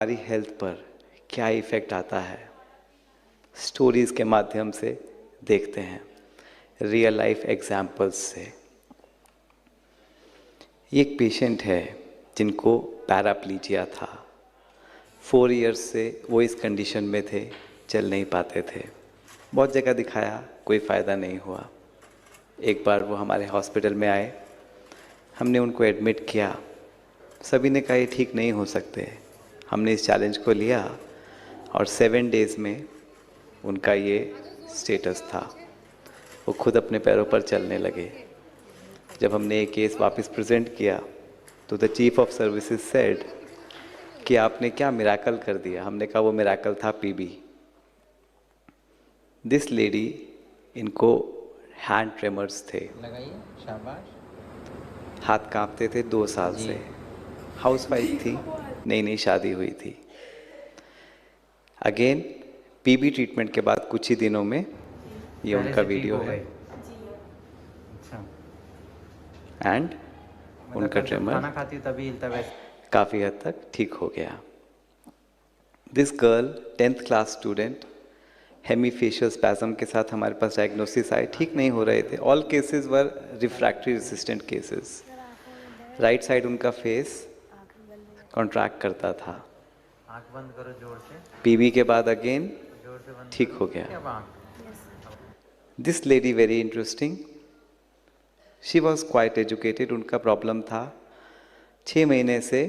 हमारी हेल्थ पर क्या इफ़ेक्ट आता है, स्टोरीज़ के माध्यम से देखते हैं, रियल लाइफ एग्जाम्पल्स से। ये एक पेशेंट है जिनको पैराप्लीजिया था। 4 इयर्स से वो इस कंडीशन में थे, चल नहीं पाते थे। बहुत जगह दिखाया, कोई फ़ायदा नहीं हुआ। एक बार वो हमारे हॉस्पिटल में आए, हमने उनको एडमिट किया। सभी ने कहा ये ठीक नहीं हो सकते। हमने इस चैलेंज को लिया और 7 डेज़ में उनका ये स्टेटस था। वो खुद अपने पैरों पर चलने लगे। जब हमने ये केस वापस प्रेजेंट किया तो the chief of services said कि आपने क्या मिराकल कर दिया। हमने कहा वो मिराकल था पीबी। दिस लेडी, इनको हैंड ट्रेमर्स थे, लगाइए, शाबाश। हाथ कांपते थे 2 साल जी। से। हाउसवाइफ थी, नई नई शादी हुई थी। अगेन पीबी ट्रीटमेंट के बाद कुछ ही दिनों में ये पहले उनका से ठीक वीडियो हो है। गए। अच्छा। एंड मतलब उनका तब जब ट्रेमर खाना खाती हो तभी हिलता वैसे। काफ़ी हद तक ठीक हो गया। This girl 10th class student, hemifacial spasm के साथ हमारे पास डायग्नोसिस आए, ठीक नहीं हो रहे थे। All cases were refractory resistant cases. Right side उनका फेस कॉन्ट्रैक्ट करता था। आंख बंद करो जोर से। पीबी के बाद अगेन जोर से बंद ठीक करो। हो गया। अब आंख। This lady very interesting, she was quite educated. उनका प्रॉब्लम था 6 महीने से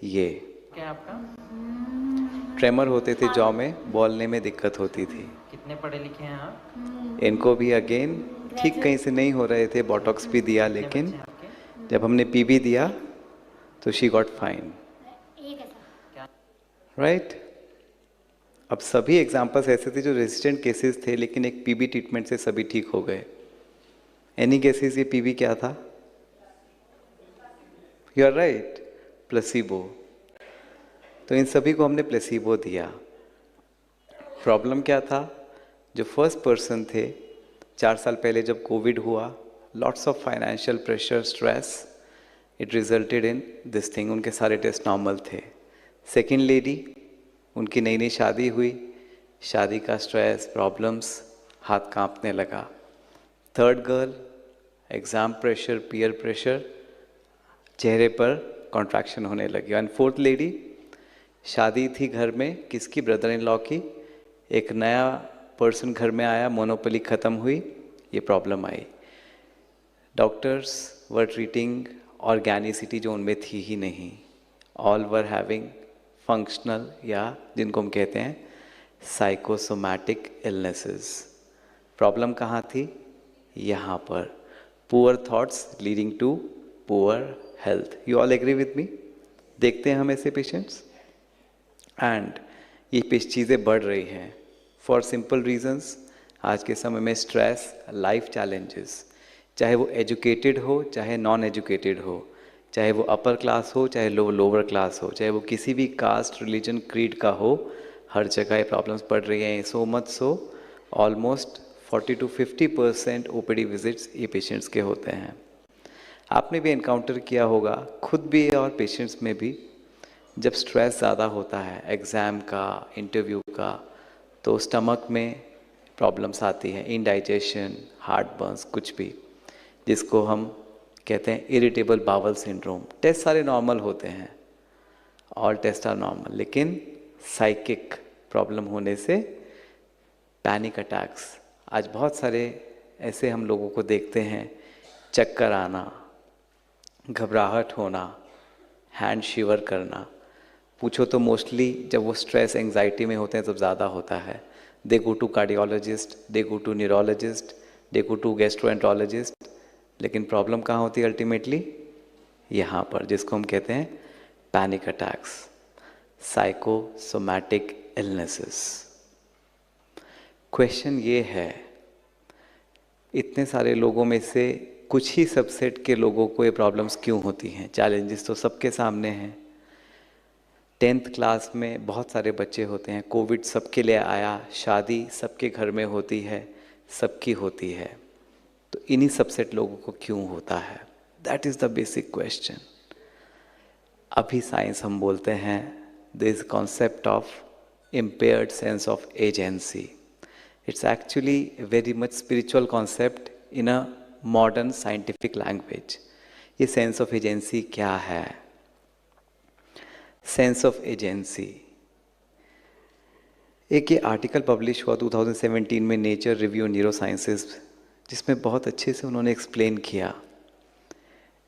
ये क्या आपका? ट्रेमर होते थे जॉ में, बोलने में दिक्कत होती थी। कितने पढ़े लिखे हैं आप? इनको भी अगेन ठीक कहीं से नहीं हो रहे थे, बोटॉक्स भी दिया, कितने लेकिन बच्चे हैं आपके? जब हमने पीबी दिया तो शी गॉट फाइन। राइट। अब सभी एग्जाम्पल्स ऐसे थे जो रेजिस्टेंट केसेस थे, लेकिन एक पीबी ट्रीटमेंट से सभी ठीक हो गए। एनी केसेस ये पीबी क्या था? You are right, placebo. तो इन सभी को हमने प्लेसिबो दिया। प्रॉब्लम क्या था? जो फर्स्ट पर्सन थे, 4 साल पहले जब कोविड हुआ, lots of financial pressure, stress, it resulted in this thing. उनके सारे टेस्ट नॉर्मल थे। सेकेंड लेडी, उनकी नई नई शादी हुई, शादी का स्ट्रेस, प्रॉब्लम्स, हाथ कांपने लगा। Third girl, exam pressure, peer pressure, चेहरे पर कॉन्ट्रैक्शन होने लगी। एंड फोर्थ लेडी, शादी थी घर में, किसकी? ब्रदर इन लॉ की। एक नया पर्सन घर में आया, मोनोपोली ख़त्म हुई, ये प्रॉब्लम आई। डॉक्टर्स वर ट्रीटिंग ऑर्गेनिसिटी जो उनमें थी ही नहीं। ऑल वर हैविंग फंक्शनल, या जिनको हम कहते हैं साइकोसोमैटिक इलनेसेस। प्रॉब्लम कहाँ थी? यहाँ पर। Poor thoughts leading to poor health. You all agree with me? देखते हैं हम ऐसे पेशेंट्स। एंड ये चीज़ें बढ़ रही हैं फॉर सिंपल रीजंस। आज के समय में स्ट्रेस, लाइफ चैलेंजेस, चाहे वो एजुकेटेड हो चाहे नॉन एजुकेटेड हो, चाहे वो अपर क्लास हो चाहे लोअर क्लास हो, चाहे वो किसी भी कास्ट, रिलीजन, क्रीड का हो, हर जगह ये प्रॉब्लम्स बढ़ रही हैं। So much so almost 40 to 50% OPD visits ये पेशेंट्स के होते हैं। आपने भी एनकाउंटर किया होगा, खुद भी और पेशेंट्स में भी। जब स्ट्रेस ज़्यादा होता है एग्ज़ाम का, इंटरव्यू का, तो स्टमक में प्रॉब्लम्स आती हैं, इंडाइजेशन, हार्ट बर्न्स, कुछ भी, जिसको हम कहते हैं इरिटेबल बावल सिंड्रोम। टेस्ट सारे नॉर्मल होते हैं, ऑल टेस्ट आर नॉर्मल, लेकिन साइकिक प्रॉब्लम होने से पैनिक अटैक्स। आज बहुत सारे ऐसे हम लोगों को देखते हैं, चक्कर आना, घबराहट होना, हैंड शिवर करना। पूछो तो मोस्टली जब वो स्ट्रेस एंग्जाइटी में होते हैं तब ज़्यादा होता है। They go to cardiologist, they go to neurologist, they go to gastroenterologist, लेकिन प्रॉब्लम कहाँ होती है अल्टीमेटली? यहाँ पर, जिसको हम कहते हैं panic attacks, psychosomatic illnesses. Question ये है, इतने सारे लोगों में से कुछ ही सबसेट के लोगों को ये प्रॉब्लम्स क्यों होती हैं? चैलेंजेस तो सबके सामने हैं। 10th क्लास में बहुत सारे बच्चे होते हैं, कोविड सबके लिए आया, शादी सबके घर में होती है, सबकी होती है, तो इन्हीं सबसेट लोगों को क्यों होता है? That is the basic question. अभी साइंस हम बोलते हैं this concept of impaired sense of agency. It's actually a very much spiritual concept in a modern scientific language. ये sense of agency क्या है? Sense of agency एक ये article publish हुआ 2017 में नेचर रिव्यू न्यूरोसाइंसेस, जिसमें बहुत अच्छे से उन्होंने एक्सप्लेन किया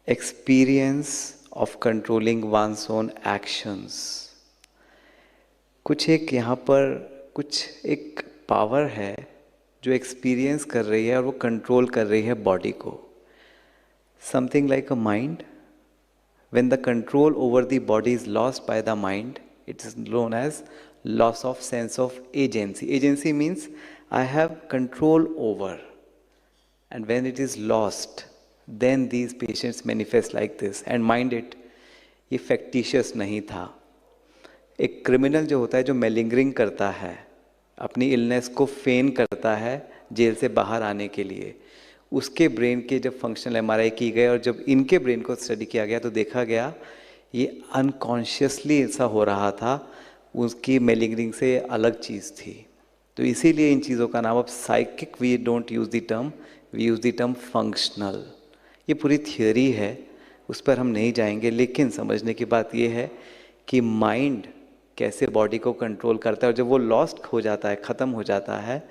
experience of controlling one's own actions. कुछ एक यहाँ पर कुछ एक पावर है जो एक्सपीरियंस कर रही है और वो कंट्रोल कर रही है बॉडी को। Something like a mind, when the control over the body is lost by the mind, it is known as loss of sense of agency. Agency means I have control over, and when it is lost, then these patients manifest like this. And mind it, ये factitious नहीं था। एक criminal जो होता है, जो मेलिंगरिंग करता है, अपनी इलनेस को फेन करता है जेल से बाहर आने के लिए, उसके ब्रेन के जब फंक्शनल एमआरआई की गए और जब इनके ब्रेन को स्टडी किया गया तो देखा गया ये अनकॉन्शियसली ऐसा हो रहा था, उसकी मेलिंगरिंग से अलग चीज़ थी। तो इसीलिए इन चीज़ों का नाम अब psychic, we don't use the term, we use the term functional. ये पूरी थियोरी है, उस पर हम नहीं जाएंगे, लेकिन समझने की बात ये है कि माइंड कैसे बॉडी को कंट्रोल करता है और जब वो लॉस्ट हो जाता है, ख़त्म हो जाता है,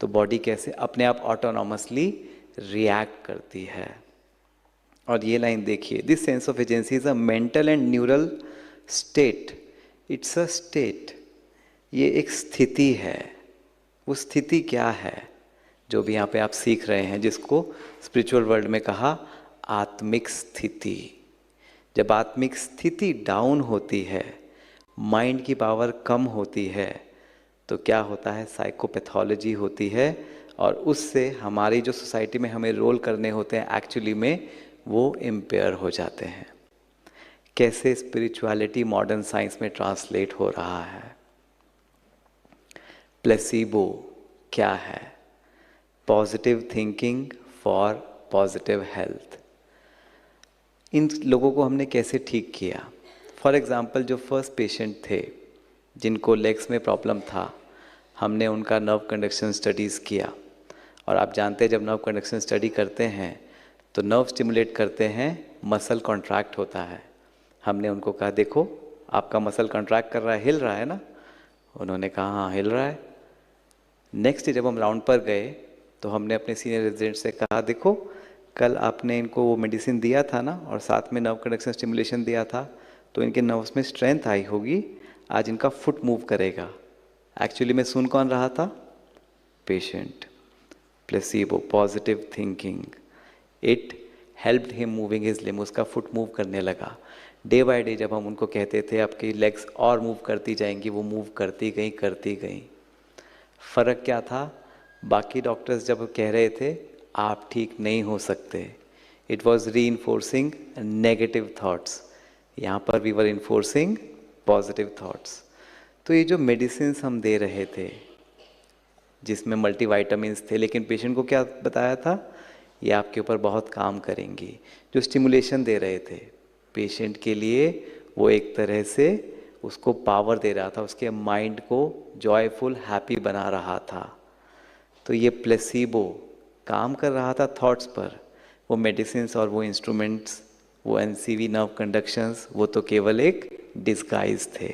तो बॉडी कैसे अपने आप ऑटोनॉमसली रिएक्ट करती है। और ये लाइन देखिए, this sense of agency is a mental and neural state. It's a state, ये एक स्थिति है। वो स्थिति क्या है जो भी यहाँ पे आप सीख रहे हैं, जिसको स्पिरिचुअल वर्ल्ड में कहा आत्मिक स्थिति। जब आत्मिक स्थिति डाउन होती है, माइंड की पावर कम होती है, तो क्या होता है, साइकोपैथोलॉजी होती है और उससे हमारी जो सोसाइटी में हमें रोल करने होते हैं एक्चुअली में वो इम्पेयर हो जाते हैं। कैसे स्पिरिचुअलिटी मॉडर्न साइंस में ट्रांसलेट हो रहा है। प्लेसिबो क्या है? Positive thinking for positive health. इन लोगों को हमने कैसे ठीक किया? फॉर एग्जाम्पल, जो फर्स्ट पेशेंट थे जिनको लेग्स में प्रॉब्लम था, हमने उनका नर्व कंडक्शन स्टडीज़ किया। और आप जानते हैं जब नर्व कंडक्शन स्टडी करते हैं तो नर्व स्टिमुलेट करते हैं, मसल कॉन्ट्रैक्ट होता है। हमने उनको कहा देखो आपका मसल कॉन्ट्रैक्ट कर रहा है, हिल रहा है ना? उन्होंने कहा हाँ हिल रहा है। नेक्स्ट डे जब हम राउंड पर गए तो हमने अपने सीनियर रेजिडेंट से कहा देखो कल आपने इनको वो मेडिसिन दिया था ना और साथ में नर्व कंडक्शन स्टिमुलेशन दिया था, तो इनके नर्व्स में स्ट्रेंथ आई होगी, आज इनका फुट मूव करेगा। एक्चुअली में सुन कौन रहा था? Patient. Placebo, positive thinking, it helped him moving his limb, उसका फुट मूव करने लगा। डे बाय डे जब हम उनको कहते थे आपकी लेग्स और मूव करती जाएंगी, वो मूव करती गई। फ़र्क क्या था? बाकी डॉक्टर्स जब कह रहे थे आप ठीक नहीं हो सकते, it was reinforcing negative thoughts, यहाँ पर we were enforcing positive thoughts. तो ये जो मेडिसिन हम दे रहे थे जिसमें मल्टीवाइटामिन्स थे, लेकिन पेशेंट को क्या बताया था? ये आपके ऊपर बहुत काम करेंगी। जो स्टिमुलेशन दे रहे थे पेशेंट के लिए, वो एक तरह से उसको पावर दे रहा था, उसके माइंड को जॉयफुल हैप्पी बना रहा था। तो ये प्लेसिबो काम कर रहा था थॉट्स पर। वो मेडिसिन्स और वो इंस्ट्रूमेंट्स, वो एनसीवी नर्व कंडक्शंस, वो तो केवल एक डिस्गाइज थे।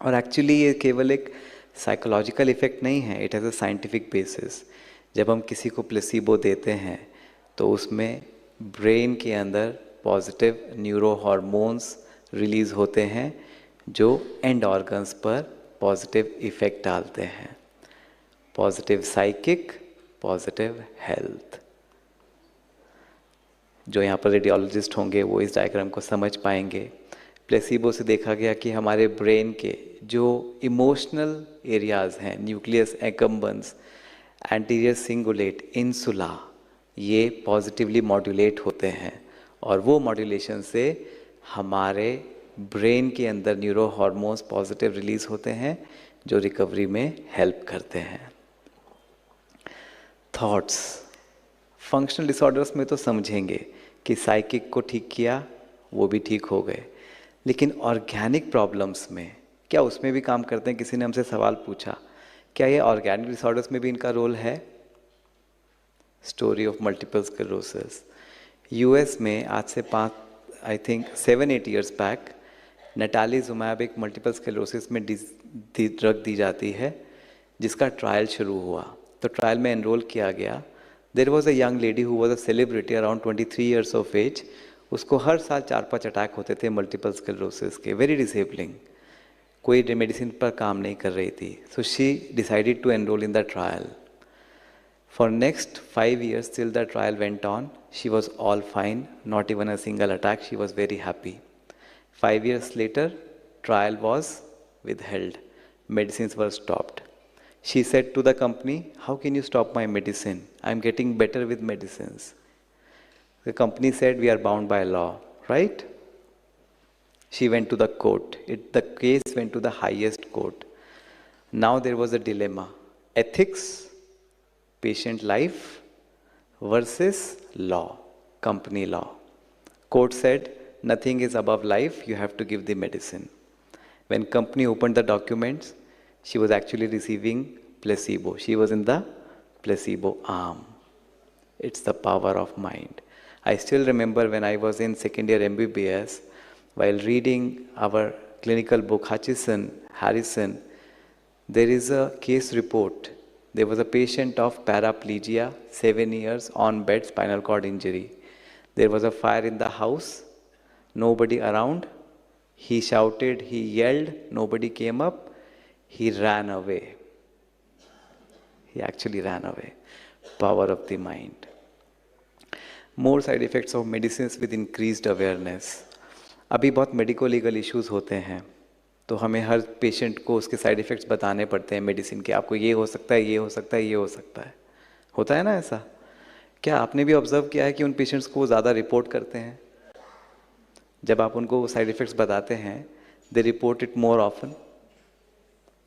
और एक्चुअली ये केवल एक साइकोलॉजिकल इफेक्ट नहीं है, it has a scientific basis. जब हम किसी को प्लेसिबो देते हैं तो उसमें ब्रेन के अंदर पॉजिटिव न्यूरो हार्मोन्स रिलीज़ होते हैं जो एंड ऑर्गन्स पर पॉजिटिव इफेक्ट डालते हैं। Positive psychic, positive health. जो यहाँ पर रेडियोलॉजिस्ट होंगे वो इस डायग्राम को समझ पाएंगे। प्लेसिबो से देखा गया कि हमारे ब्रेन के जो इमोशनल एरियाज़ हैं, न्यूक्लियस एक्कम्बन्स, एंटीरियर सिंगुलेट, इंसुला, ये पॉजिटिवली मॉड्यूलेट होते हैं और वो मॉड्यूलेशन से हमारे ब्रेन के अंदर न्यूरो हार्मोन्स पॉजिटिव रिलीज़ होते हैं जो रिकवरी में हेल्प करते हैं। थॉट्स, फंक्शनल डिसऑर्डर्स में तो समझेंगे कि साइकिक को ठीक किया वो भी ठीक हो गए, लेकिन ऑर्गेनिक प्रॉब्लम्स में क्या उसमें भी काम करते हैं? किसी ने हमसे सवाल पूछा, क्या ये ऑर्गेनिक डिसऑर्डर्स में भी इनका रोल है? Story of multiple sclerosis. US में आज से 7-8 ईयर्स बैक नेटालीजुमैब एक मल्टीपल स्क्लेरोसिस में ड्रग दी जाती है, जिसका ट्रायल शुरू हुआ। तो ट्रायल में एनरोल किया गया। There was a young lady who was a celebrity around 23 years of age. उसको हर साल 4-5 अटैक होते थे मल्टीपल स्क्लेरोसिस के, वेरी डिसेबलिंग। कोई मेडिसिन पर काम नहीं कर रही थी। So she decided to enroll in the trial. For next 5 years till the trial went on, she was all fine, not even a single attack. She was very happy. 5 years later, trial was withheld. Medicines were stopped. She said to the company, "How can you stop my medicine? I am getting better with medicines." The company said, "We are bound by law," right? She went to the court. The case went to the highest court. Now there was a dilemma: ethics, patient life versus law, company law. Court said, nothing is above life, you have to give the medicine. When company opened the documents, she was actually receiving placebo. She was in the placebo arm. It's the power of mind. I still remember when I was in second year MBBS, while reading our clinical book Hutchison, Harrison, there is a case report. There was a patient of paraplegia, 7 years, on bed, spinal cord injury. There was a fire in the house, nobody around. He shouted, he yelled, nobody came up. He ran away. He actually ran away. Power of the mind. More side effects of medicines with increased awareness. अभी बहुत medico legal issues होते हैं, तो हमें हर patient को उसके side effects बताने पड़ते हैं मेडिसिन के। आपको ये हो सकता है, ये हो सकता है, ये हो सकता है। होता है ना ऐसा? क्या आपने भी ऑब्जर्व किया है कि उन पेशेंट्स को ज़्यादा रिपोर्ट करते हैं? जब आप उनको साइड इफ़ेक्ट्स बताते हैं, they report it more often.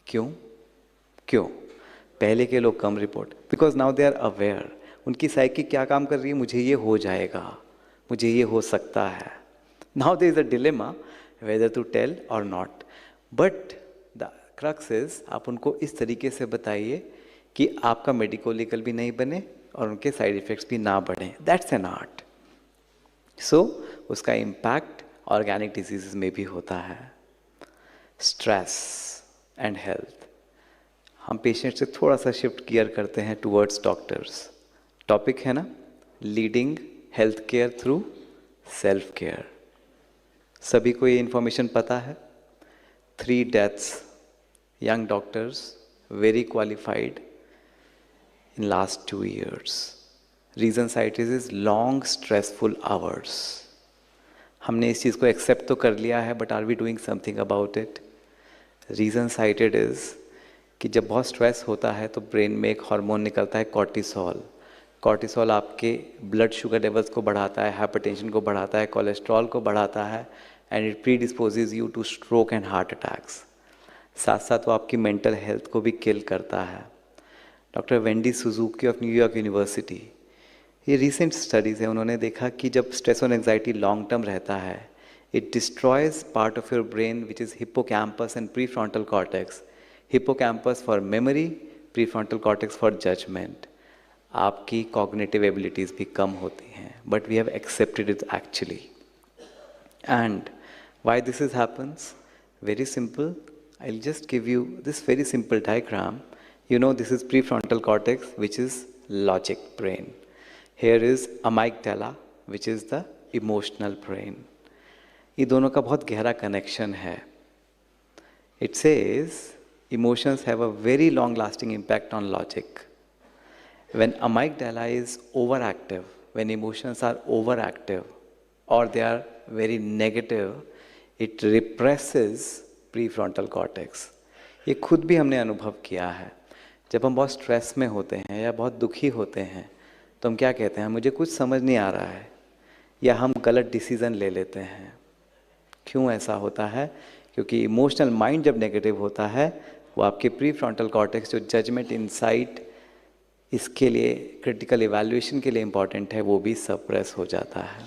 क्यों? पहले के लोग कम report, because now they are aware. उनकी साइकी क्या काम कर रही है? मुझे ये हो जाएगा, मुझे ये हो सकता है। Now there is a dilemma whether to tell और not. But the crux is, आप उनको इस तरीके से बताइए कि आपका मेडिको लीगल भी नहीं बने और उनके साइड इफ़ेक्ट्स भी ना बढ़ें। That's an art. सो उसका इम्पैक्ट ऑर्गेनिक डिजीज़ में भी होता है। Stress and health. हम पेशेंट से थोड़ा सा शिफ्ट गियर करते हैं टुवर्ड्स डॉक्टर्स। टॉपिक है ना, leading health care through self care. सभी को ये इन्फॉर्मेशन पता है। 3 deaths, young doctors, very qualified in last 2 years. Reason cited is long stressful hours. हमने इस चीज़ को एक्सेप्ट तो कर लिया है, but are we doing something about it? Reason cited is कि जब बहुत स्ट्रेस होता है तो ब्रेन में एक हार्मोन निकलता है कॉर्टिसोल। कॉर्टिसोल आपके ब्लड शुगर लेवल्स को बढ़ाता है, हाइपरटेंशन को बढ़ाता है, कोलेस्ट्रॉल को बढ़ाता है, and it predisposes you to stroke and heart attacks. साथ साथ वो आपकी मेंटल हेल्थ को भी किल करता है। Doctor Wendy Suzuki of New York university, ये रिसेंट स्टडीज़ है, उन्होंने देखा कि जब स्ट्रेस और एंग्जाइटी लॉन्ग टर्म रहता है, it destroys part of your brain which is hippocampus and prefrontal cortex. Hippocampus for memory, prefrontal cortex for judgment. आपकी कॉग्निटिव एबिलिटीज़ भी कम होती हैं, but we have accepted it actually. And why this is happens? Very simple. I'll just give you this very simple diagram. You know, this is prefrontal cortex, which is logic brain. Here is amygdala, which is the emotional brain. ये दोनों का बहुत गहरा connection है. It says emotions have a very long lasting impact on logic. When amygdala is overactive, when emotions are overactive or they are very negative, it represses prefrontal cortex. ये खुद भी हमने अनुभव किया है। जब हम बहुत स्ट्रेस में होते हैं या बहुत दुखी होते हैं तो हम क्या कहते हैं? मुझे कुछ समझ नहीं आ रहा है, या हम गलत डिसीज़न ले लेते हैं। क्यों ऐसा होता है? क्योंकि इमोशनल माइंड जब नेगेटिव होता है, वो आपके प्रीफ्रंटल कॉर्टेक्स जो जजमेंट, इनसाइट, इसके लिए क्रिटिकल इवैल्यूएशन के लिए इम्पॉर्टेंट है, वो भी सप्रेस हो जाता है।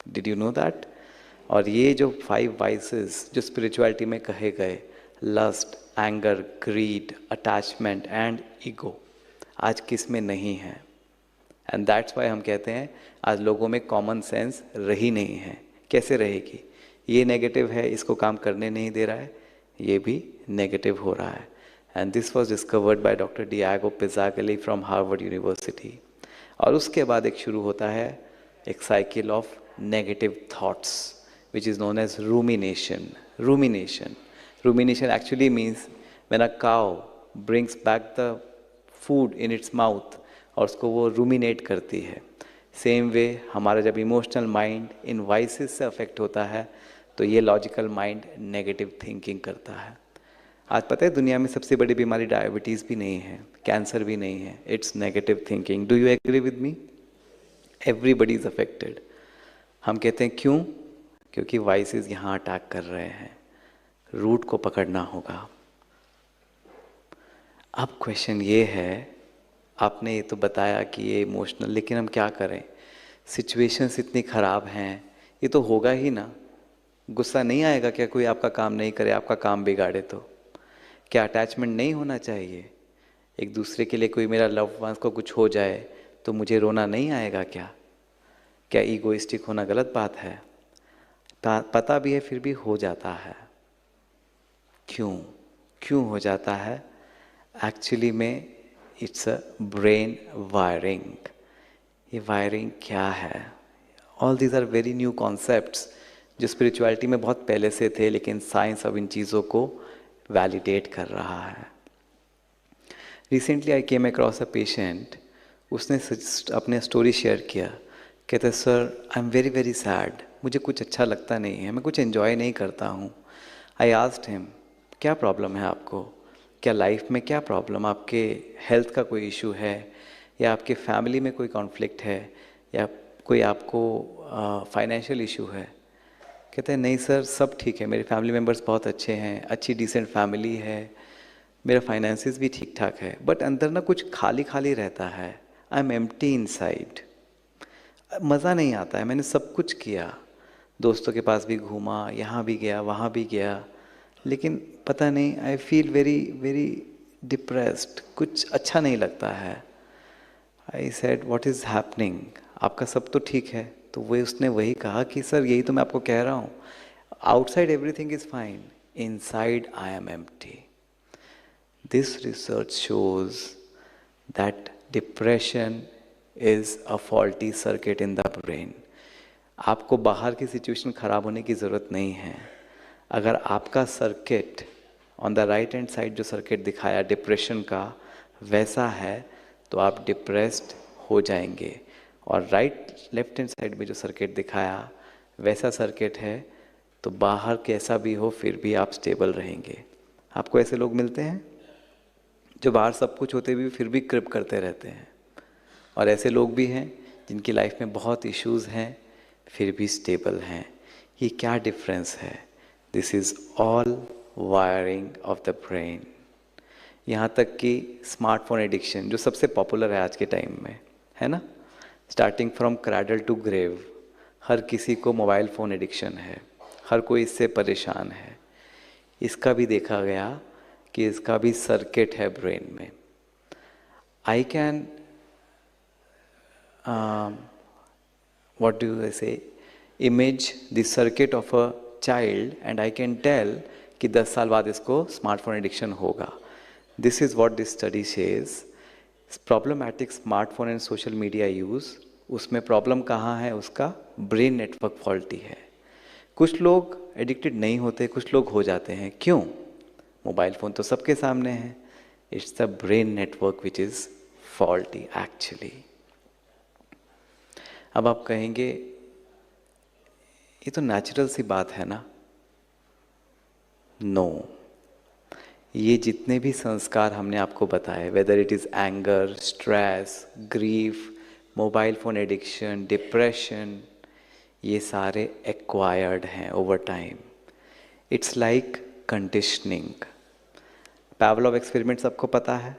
Did you know that? और ये जो 5 वाइसेस जो स्पिरिचुअलिटी में कहे गए, lust, anger, greed, attachment and ego आज किस में नहीं है। एंड दैट्स वाई हम कहते हैं आज लोगों में कॉमन सेंस रही नहीं है। कैसे रहेगी? ये नेगेटिव है, इसको काम करने नहीं दे रहा है, ये भी नेगेटिव हो रहा है। And this was discovered by doctor Diego Pizzagalli from Harvard University. और उसके बाद एक शुरू होता है एक cycle of negative thoughts which is known as rumination. Rumination actually means when a cow brings back the food in its mouth और उसको वो रूमिनेट करती है। सेम वे हमारा जब इमोशनल माइंड इन वाइसेस से अफेक्ट होता है तो ये लॉजिकल माइंड नेगेटिव थिंकिंग करता है। आज पता है दुनिया में सबसे बड़ी बीमारी डायबिटीज़ भी नहीं है, कैंसर भी नहीं है, it's negative thinking. Do you agree with me? Everybody is affected. हम कहते हैं क्यों? क्योंकि वाइसेस यहाँ अटैक कर रहे हैं, रूट को पकड़ना होगा। अब क्वेश्चन ये है, आपने ये तो बताया कि ये इमोशनल, लेकिन हम क्या करें? सिचुएशंस इतनी ख़राब हैं, ये तो होगा ही ना। गुस्सा नहीं आएगा क्या कोई आपका काम नहीं करे, आपका काम बिगाड़े तो? क्या अटैचमेंट नहीं होना चाहिए? एक दूसरे के लिए कोई मेरा लव्ड वंस को कुछ हो जाए तो मुझे रोना नहीं आएगा क्या? क्या ईगोइस्टिक होना गलत बात है? पता भी है फिर भी हो जाता है। क्यों हो जाता है? एक्चुअली में इट्स अ ब्रेन वायरिंग। ये वायरिंग क्या है? All these are very new concepts जो स्पिरिचुअलिटी में बहुत पहले से थे, लेकिन साइंस अब इन चीज़ों को वैलिडेट कर रहा है। Recently I came across a patient, उसने अपने स्टोरी शेयर किया। कहते sir I am very very sad, मुझे कुछ अच्छा लगता नहीं है, मैं कुछ एंजॉय नहीं करता हूँ। आई आस्क्ड हिम क्या प्रॉब्लम है आपको? क्या लाइफ में क्या प्रॉब्लम? आपके हेल्थ का कोई इशू है, या आपके फैमिली में कोई कॉन्फ्लिक्ट है, या कोई आपको फाइनेंशियल इशू है? कहते हैं नहीं सर सब ठीक है, मेरे फैमिली मेम्बर्स बहुत अच्छे हैं, अच्छी डिसेंट फैमिली है, मेरा फाइनेंसिस भी ठीक ठाक है, बट अंदर ना कुछ खाली खाली रहता है। I M empty inside. मज़ा नहीं आता है। मैंने सब कुछ किया, दोस्तों के पास भी घूमा, यहाँ भी गया वहाँ भी गया, लेकिन पता नहीं, I feel very very depressed, कुछ अच्छा नहीं लगता है। I said what is happening? आपका सब तो ठीक है। तो वो उसने वही कहा कि सर यही तो मैं आपको कह रहा हूँ, outside everything is fine, inside I am empty. This research shows that depression is a faulty circuit in the brain. आपको बाहर की सिचुएशन ख़राब होने की ज़रूरत नहीं है। अगर आपका circuit on the right hand side जो सर्किट दिखाया डिप्रेशन का वैसा है तो आप डिप्रेस्ड हो जाएंगे, और राइट लेफ्ट हैंड साइड में जो सर्किट दिखाया वैसा सर्किट है तो बाहर कैसा भी हो फिर भी आप स्टेबल रहेंगे। आपको ऐसे लोग मिलते हैं जो बाहर सब कुछ होते हुए फिर भी क्रिप करते रहते हैं, और ऐसे लोग भी हैं जिनकी लाइफ में बहुत इश्यूज हैं फिर भी स्टेबल हैं। ये क्या डिफरेंस है? This is all wiring of the brain. यहाँ तक कि स्मार्टफोन एडिक्शन जो सबसे पॉपुलर है आज के टाइम में, है ना, starting from cradle to grave, हर किसी को मोबाइल फ़ोन एडिक्शन है, हर कोई इससे परेशान है। इसका भी देखा गया कि इसका भी सर्किट है ब्रेन में। I can what do I say image the circuit of a child and I can tell कि 10 साल बाद इसको स्मार्टफोन एडिक्शन होगा। This is what this study says. Problematic smartphone and social media use, उसमें problem कहाँ है? उसका brain network faulty है। कुछ लोग एडिक्टेड नहीं होते, कुछ लोग हो जाते हैं। क्यों? मोबाइल फ़ोन तो सबके सामने है। It's the brain network which is faulty actually. अब आप कहेंगे ये तो नेचुरल सी बात है ना। नो, ये जितने भी संस्कार हमने आपको बताए, whether it is anger, stress, grief, mobile phone addiction, depression, ये सारे एक्वायर्ड हैं over time. It's like conditioning. Pavlov experiment सबको पता है,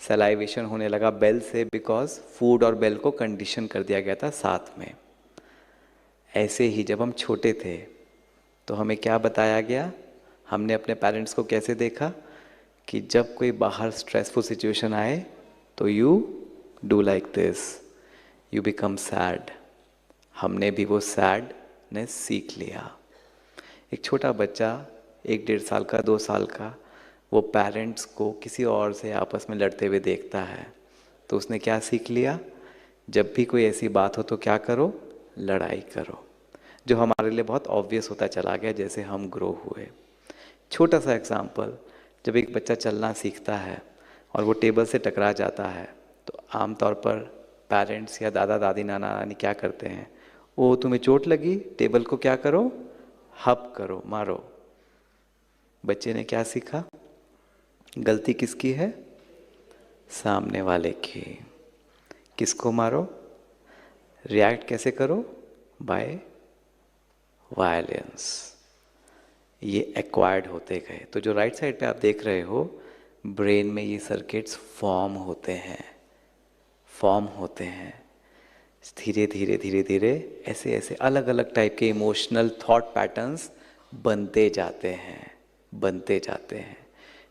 सलाइवेशन होने लगा बेल से बिकॉज फूड और बेल को कंडीशन कर दिया गया था साथ में। ऐसे ही जब हम छोटे थे तो हमें क्या बताया गया? हमने अपने पेरेंट्स को कैसे देखा कि जब कोई बाहर स्ट्रेसफुल सिचुएशन आए तो you do like this, you become sad. हमने भी वो सैडनेस सीख लिया। एक छोटा बच्चा 1-1.5 साल का, 2 साल का, वो पेरेंट्स को किसी और से आपस में लड़ते हुए देखता है तो उसने क्या सीख लिया, जब भी कोई ऐसी बात हो तो क्या करो, लड़ाई करो। जो हमारे लिए बहुत ऑब्वियस होता चला गया जैसे हम ग्रो हुए। छोटा सा एग्जाम्पल, जब एक बच्चा चलना सीखता है और वो टेबल से टकरा जाता है तो आमतौर पर पेरेंट्स या दादा दादी नाना नानी क्या करते हैं, ओ तुम्हें चोट लगी, टेबल को क्या करो, हप करो, मारो। बच्चे ने क्या सीखा, गलती किसकी है, सामने वाले की। किसको मारो, रिएक्ट कैसे करो, बाय वायलेंस। ये एक्वायर्ड होते गए। तो जो राइट साइड पे आप देख रहे हो, ब्रेन में ये सर्किट्स फॉर्म होते हैं, धीरे धीरे धीरे धीरे ऐसे ऐसे अलग अलग टाइप के इमोशनल थॉट पैटर्न्स बनते जाते हैं।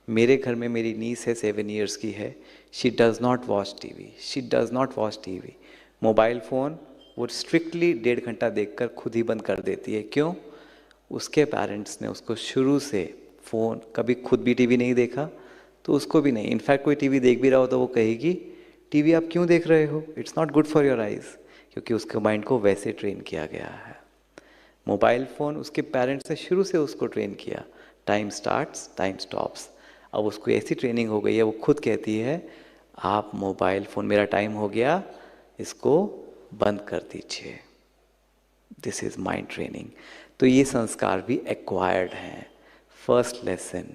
मेरे घर में मेरी नीस है, 7 इयर्स की है, she does not watch TV. Mobile phone वो स्ट्रिक्टली 1.5 घंटा देखकर खुद ही बंद कर देती है। क्यों, उसके पेरेंट्स ने उसको शुरू से फ़ोन, कभी खुद भी टीवी नहीं देखा तो उसको भी नहीं। इनफैक्ट कोई टीवी देख भी रहा हो तो वो कहेगी टीवी आप क्यों देख रहे हो, it's not good for your eyes, क्योंकि उसके माइंड को वैसे ट्रेन किया गया है। मोबाइल फ़ोन उसके पेरेंट्स ने शुरू से उसको ट्रेन किया, टाइम स्टार्ट्स टाइम स्टॉप्स। अब उसको ऐसी ट्रेनिंग हो गई है, वो खुद कहती है आप मोबाइल फ़ोन, मेरा टाइम हो गया, इसको बंद कर दीजिए। This is mind training. तो ये संस्कार भी एक्वायर्ड हैं। फर्स्ट लेसन,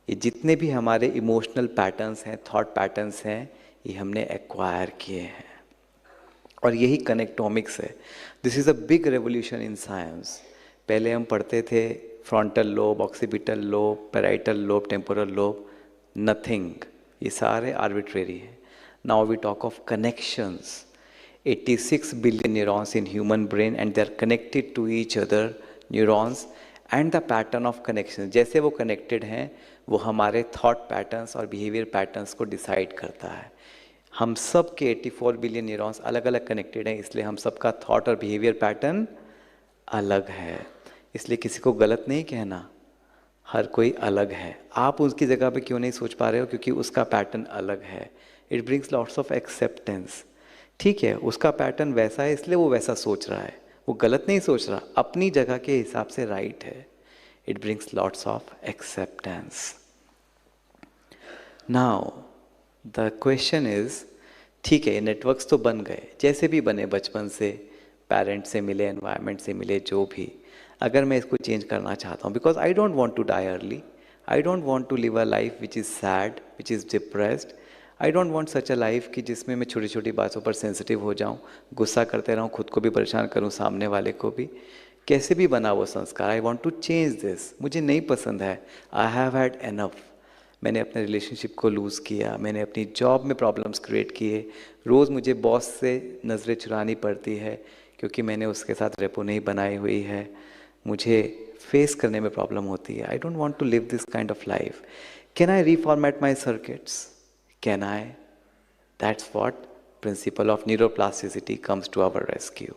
ये जितने भी हमारे इमोशनल पैटर्न्स हैं, थॉट पैटर्न्स हैं, ये हमने एक्वायर किए हैं। और यही कनेक्टोमिक्स है। This is a big revolution in science. पहले हम पढ़ते थे frontal lobe, occipital lobe, parietal lobe, temporal lobe, nothing, ये सारे आर्बिट्रेरी हैं। Now we talk of connections. 86 billion neurons in human brain and they are connected to each other, neurons and the pattern of connection, जैसे वो connected हैं वो हमारे thought patterns और behavior patterns को decide करता है। हम सब के 84 बिलियन न्यूरॉन्स अलग अलग कनेक्टेड हैं, इसलिए हम सबका थॉट और बिहेवियर पैटर्न अलग है। इसलिए किसी को गलत नहीं कहना, हर कोई अलग है। आप उसकी जगह पे क्यों नहीं सोच पा रहे हो, क्योंकि उसका पैटर्न अलग है। It brings lots of acceptance. ठीक है, उसका पैटर्न वैसा है इसलिए वो वैसा सोच रहा है, वो गलत नहीं सोच रहा, अपनी जगह के हिसाब से राइट है। It brings lots of acceptance. Now the question is, ठीक है, नेटवर्क्स तो बन गए, जैसे भी बने, बचपन से, पेरेंट्स से मिले, एनवायरनमेंट से मिले, जो भी। अगर मैं इसको चेंज करना चाहता हूँ, because I don't want to die early, I don't want to live a life which is sad, which is depressed, I don't want such a life कि जिसमें मैं छोटी छोटी बातों पर सेंसिटिव हो जाऊँ, गुस्सा करते रहूँ, खुद को भी परेशान करूँ, सामने वाले को भी। कैसे भी बना वो संस्कार, I want to change this, मुझे नहीं पसंद है, आई हैव हैड एनफ। मैंने अपने रिलेशनशिप को लूज़ किया, मैंने अपनी जॉब में प्रॉब्लम्स क्रिएट किए, रोज़ मुझे बॉस से नज़रें चुरानी पड़ती है क्योंकि मैंने उसके साथ रेपो नहीं बनाई हुई है, मुझे फेस करने में प्रॉब्लम होती है। I don't want to live this kind of life. Can I reformat my circuits? Can I? That's what principle of neuroplasticity comes to our rescue.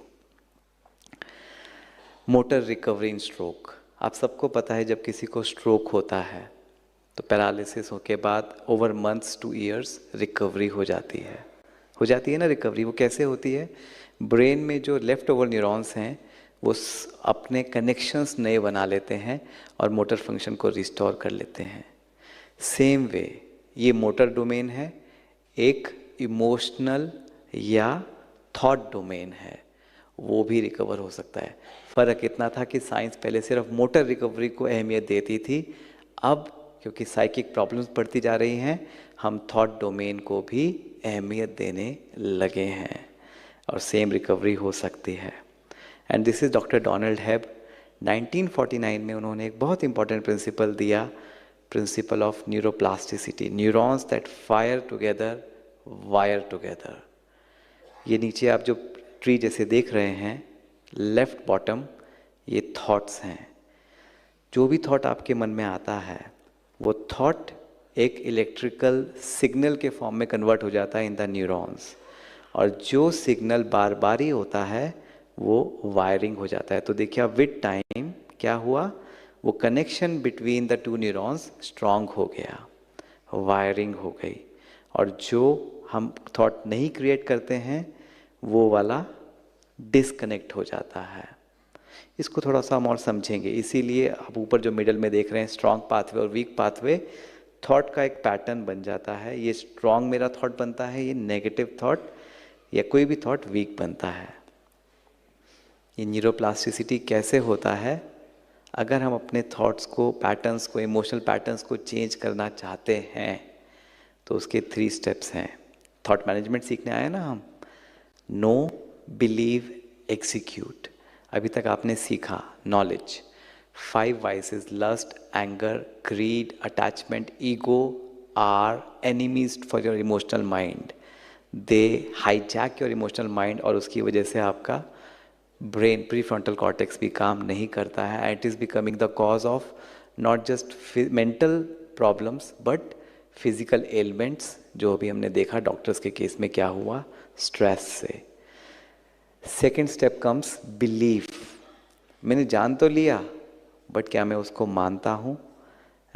Motor recovery in stroke. आप सबको पता है जब किसी को स्ट्रोक होता है तो पैरालिसिस के बाद over months two years recovery हो जाती है ना रिकवरी। वो कैसे होती है? ब्रेन में जो लेफ्ट ओवर न्यूरॉन्स हैं वो अपने कनेक्शंस नए बना लेते हैं और मोटर फंक्शन को रिस्टोर कर लेते हैं। सेम वे ये मोटर डोमेन है, एक इमोशनल या थॉट डोमेन है, वो भी रिकवर हो सकता है। फ़र्क इतना था कि साइंस पहले सिर्फ मोटर रिकवरी को अहमियत देती थी, अब क्योंकि साइकिक प्रॉब्लम्स बढ़ती जा रही हैं, हम थॉट डोमेन को भी अहमियत देने लगे हैं और सेम रिकवरी हो सकती है। And this is doctor Donald हेब। 1949 में उन्होंने एक बहुत इंपॉर्टेंट प्रिंसिपल दिया, principal of neuroplasticity. Neurons that fire together wire together. ये नीचे आप जो ट्री जैसे देख रहे हैं, लेफ्ट बॉटम, ये थॉट्स हैं। जो भी थॉट आपके मन में आता है वो थॉट एक इलेक्ट्रिकल सिग्नल के फॉर्म में कन्वर्ट हो जाता है इन द न्यूरॉन्स, और जो सिग्नल बार बार ही होता है वो वायरिंग हो जाता है। तो देखिए अब विद टाइम क्या हुआ, वो connection between the two neurons strong हो गया, वायरिंग हो गई, और जो हम थॉट नहीं क्रिएट करते हैं वो वाला डिस्कनेक्ट हो जाता है। इसको थोड़ा सा हम और समझेंगे, इसीलिए आप ऊपर जो मिडल में देख रहे हैं स्ट्रॉन्ग पाथवे और वीक पाथवे, थॉट का एक पैटर्न बन जाता है। ये स्ट्रॉन्ग मेरा थॉट बनता है, ये नेगेटिव थॉट या कोई भी थॉट वीक बनता है। ये न्यूरोप्लास्टिसिटी कैसे होता है, अगर हम अपने थॉट्स को, पैटर्न्स को, इमोशनल पैटर्न्स को चेंज करना चाहते हैं तो उसके 3 स्टेप्स हैं। थॉट मैनेजमेंट सीखने आए ना हम, नो, बिलीव, एग्जीक्यूट। अभी तक आपने सीखा knowledge, 5 vices, lust, anger, greed, attachment, ego are enemies for your emotional mind. They hijack your emotional mind, और उसकी वजह से आपका ब्रेन, प्रीफ्रंटल कॉर्टेक्स भी काम नहीं करता है। It is becoming the cause of not just mental problems but physical elements, जो अभी हमने देखा डॉक्टर्स के केस में क्या हुआ, स्ट्रेस से। Second step comes belief. मैंने जान तो लिया बट क्या मैं उसको मानता हूँ।